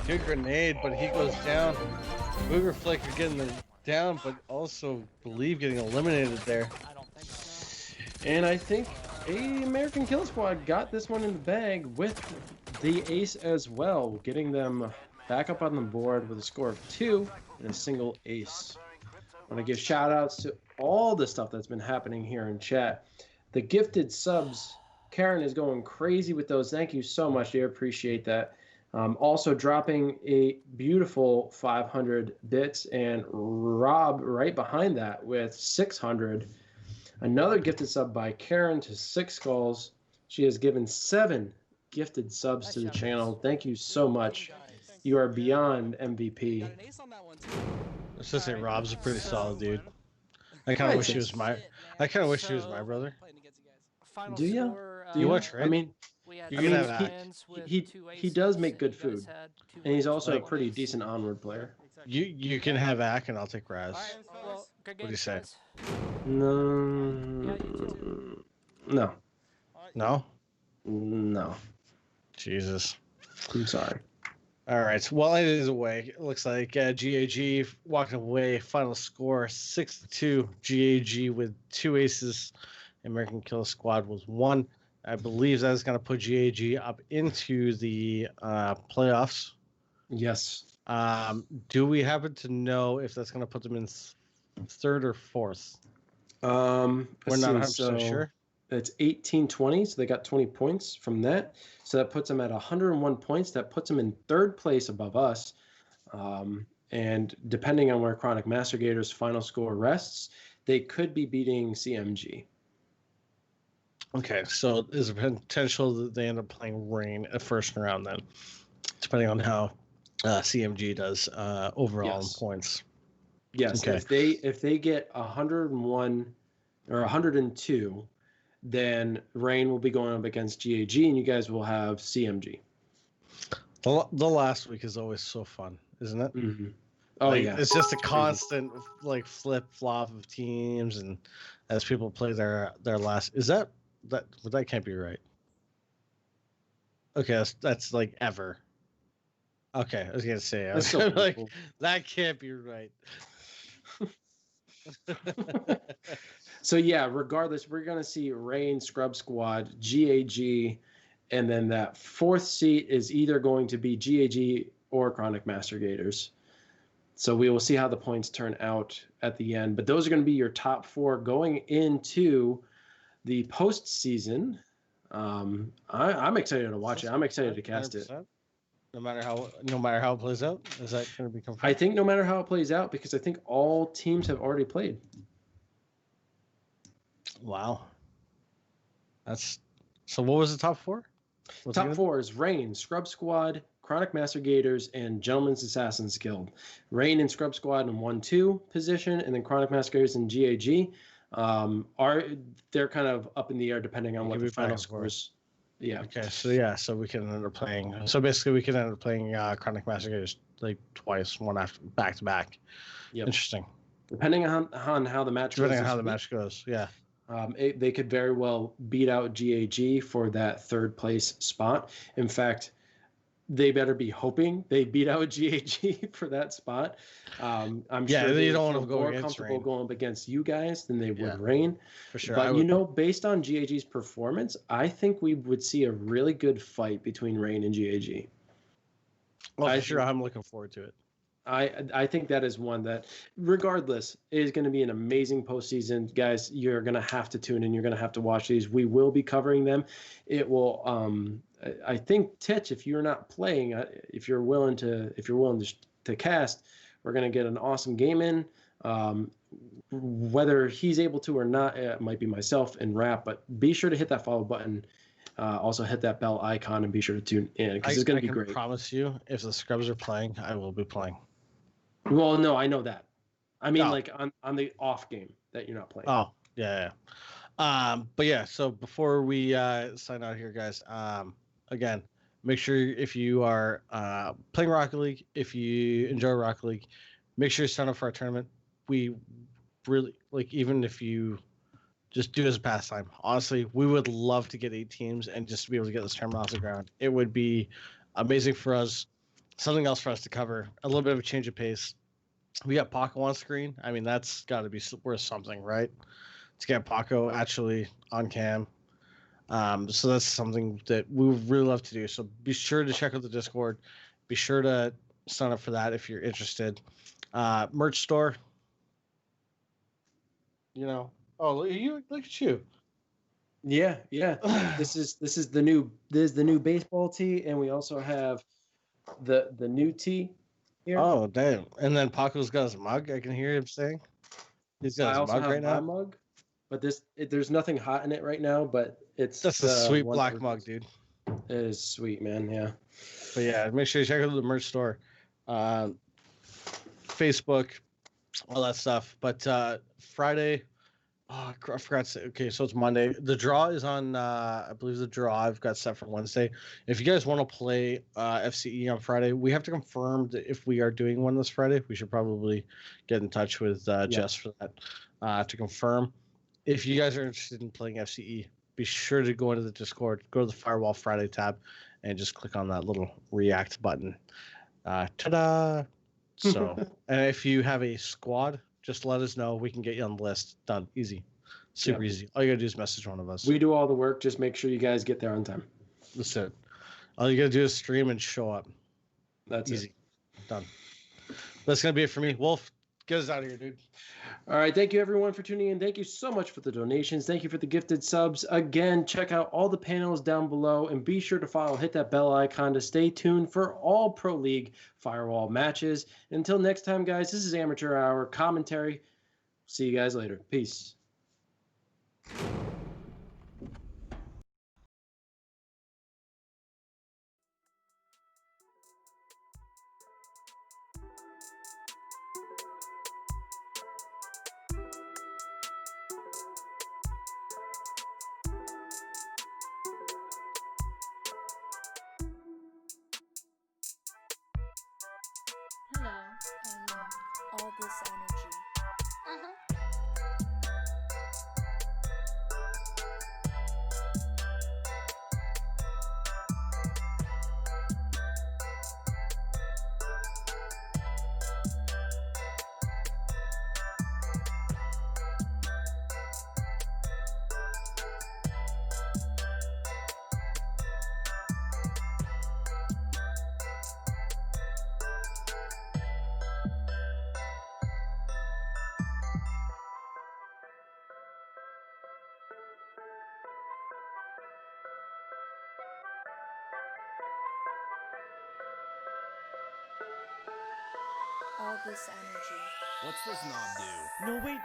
good grenade, but he goes down. Booger Flicker getting the down, but also believe getting eliminated there. I don't think so. And I think a American Kill Squad got this one in the bag with the ace as well, getting them back up on the board with a score of 2 and a single ace. I want to give shout outs to all the stuff that's been happening here in chat. The gifted subs, Karen is going crazy with those. Thank you so much, dear. Appreciate that. Also dropping a beautiful 500 bits, and Rob right behind that with 600. Another gifted sub by Karen to 6 skulls. She has given 7 gifted subs Nice to the job, channel. guys. Thank you so much. You are beyond MVP. Got an ace on that one too. Let's just say Rob's a pretty So- solid dude. I kind of wish he was my. Shit, I man. kind of wish he was So- my brother. Playing against you guys. Final Do ya? score, Do you you? watch, I right? mean, We had You can two have that. wins with he- 2 he does aces, make good and you guys food. had 2 and he's wins also a with 1 pretty ace. decent onward player. You can have Ack and I'll take Raz. Alright, well, good do you games, say? guys. No. No. No? No. Jesus. I'm sorry. All right. So while it is away, it looks like GAG walking away. Final score 6-2. GAG with 2 aces. American Kill Squad was 1. I believe that's going to put GAG up into the playoffs. Yes. Do we happen to know if that's going to put them in 3rd or 4th? We're We're not 100% sure. It's 18-20, so they got 20 points from that. So that puts them at 101 points. That puts them in 3rd place above us. And depending on where Chronic Master Gator's final score rests, they could be beating CMG. Okay, so there's a potential that they end up playing Rain at first round then, depending on how CMG does overall Yes. in points. Yes, Okay. if they get 101 or 102, then Rain will be going up against GAG, and you guys will have CMG. The last week is always so fun, isn't it? Mm-hmm. Oh Like, yeah, it's just a constant like flip flop of teams, and as people play their last, that can't be right. Okay, that's like ever. Okay, I was gonna say, I was That's so like, cool. that can't be right. So yeah, regardless, we're gonna see Rain, Scrub Squad, GAG, and then that 4th seat is either going to be GAG or Chronic Master Gators. So we will see how the points turn out at the end. But those are going to be your top 4 going into the postseason. I'm excited to watch it. I'm excited to cast it. 100%? No matter how it plays out, is that going to be confirmed? I think no matter how it plays out, because I think all teams have already played. Wow. That's so. What was the top four? Top four is Rain, Scrub Squad, Chronic Master Gators, and Gentleman's Assassins Guild. Rain and Scrub Squad in 1-2 position, and then Chronic Master Gators and GAG they're kind of up in the air depending on what the final scores. Yeah. Okay, so we can end up playing. So basically, we can end up playing Chronic Master Gators like twice, one after back to back. Yep. Interesting. Depending on how the match goes. Depending on how the match goes, yeah. They could very well beat out GAG for that third place spot. In fact, they better be hoping they beat out GAG for that spot. I'm sure they don't want to go more comfortable Rain. Going up against you guys than they would Rain. For sure. But based on GAG's performance, I think we would see a really good fight between Rain and GAG. Well, for sure, I'm looking forward to it. I think that is one that, regardless, is going to be an amazing postseason. Guys, you're going to have to tune in. You're going to have to watch these. We will be covering them. It will. I think Titch, if you're not playing, if you're willing to cast, we're going to get an awesome game in. Whether he's able to or not, it might be myself and Rap. But be sure to hit that follow button. Also hit that bell icon and be sure to tune in because it's going to be great. I promise you, if the Scrubs are playing, I will be playing. Well, no, I know that. I mean, like on the off game that you're not playing. Oh, yeah. But yeah, so before we sign out here, guys, again, make sure if you are playing Rocket League, if you enjoy Rocket League, make sure you sign up for our tournament. We really, even if you just do it as a pastime, honestly, we would love to get 8 teams and just to be able to get this tournament off the ground. It would be amazing for us. Something else for us to cover, a little bit of a change of pace. We got Paco on screen. I mean, that's got to be worth something, right? To get Paco actually on cam. So that's something that we would really love to do. So be sure to check out the Discord. Be sure to sign up for that if you're interested. Merch store. Oh, look at you. Yeah. This is the new baseball tee, and we also have the new tee here. Oh, damn. And then Paco's got his mug. I can hear him saying. He's got his mug right now. My mug, but there's nothing hot in it right now, but it's just a sweet black mug, dude. It is sweet, man. Yeah. But yeah, make sure you check out the merch store. Facebook, all that stuff. But Friday, I forgot to say, okay, so it's Monday. The draw is on, I believe the draw I've got set for Wednesday. If you guys want to play FCE on Friday, we have to confirm that if we are doing one this Friday. We should probably get in touch with Jess for that to confirm. If you guys are interested in playing FCE, be sure to go into the Discord, go to the Firewall Friday tab, and just click on that little React button. Ta-da! So, and if you have a squad, just let us know. We can get you on the list. Done. Easy. Super easy. All you got to do is message one of us. We do all the work. Just make sure you guys get there on time. That's it. All you got to do is stream and show up. That's easy. Done. That's going to be it for me. Wolf, get us out of here, dude. All right. Thank you, everyone, for tuning in. Thank you so much for the donations. Thank you for the gifted subs. Again, check out all the panels down below and be sure to hit that bell icon to stay tuned for all Pro League Firewall matches. Until next time, guys, this is Amateur Hour Commentary. See you guys later. Peace. Hello, I love all this energy. All this energy. What's this knob do? No, wait.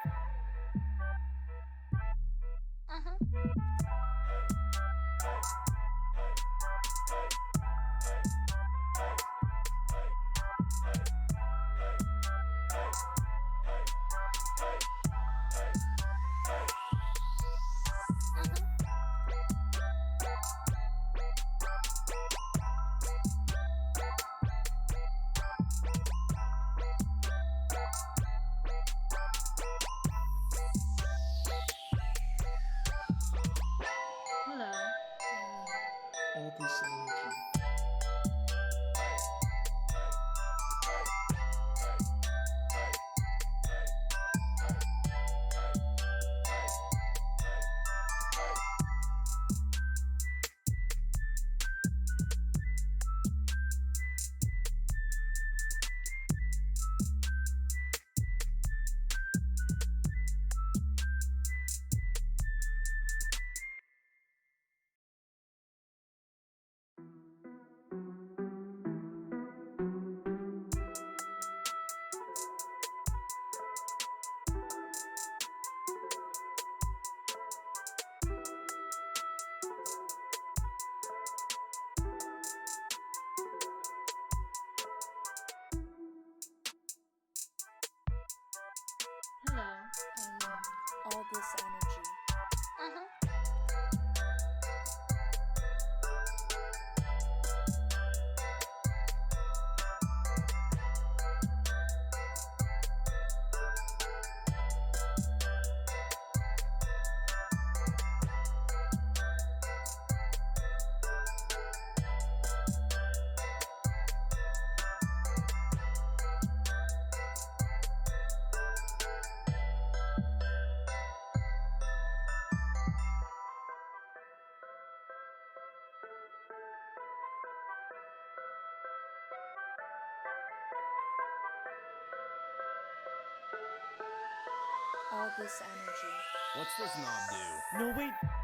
Hello. All this energy. Hello. All this energy. All this energy. What's this knob do? No, wait.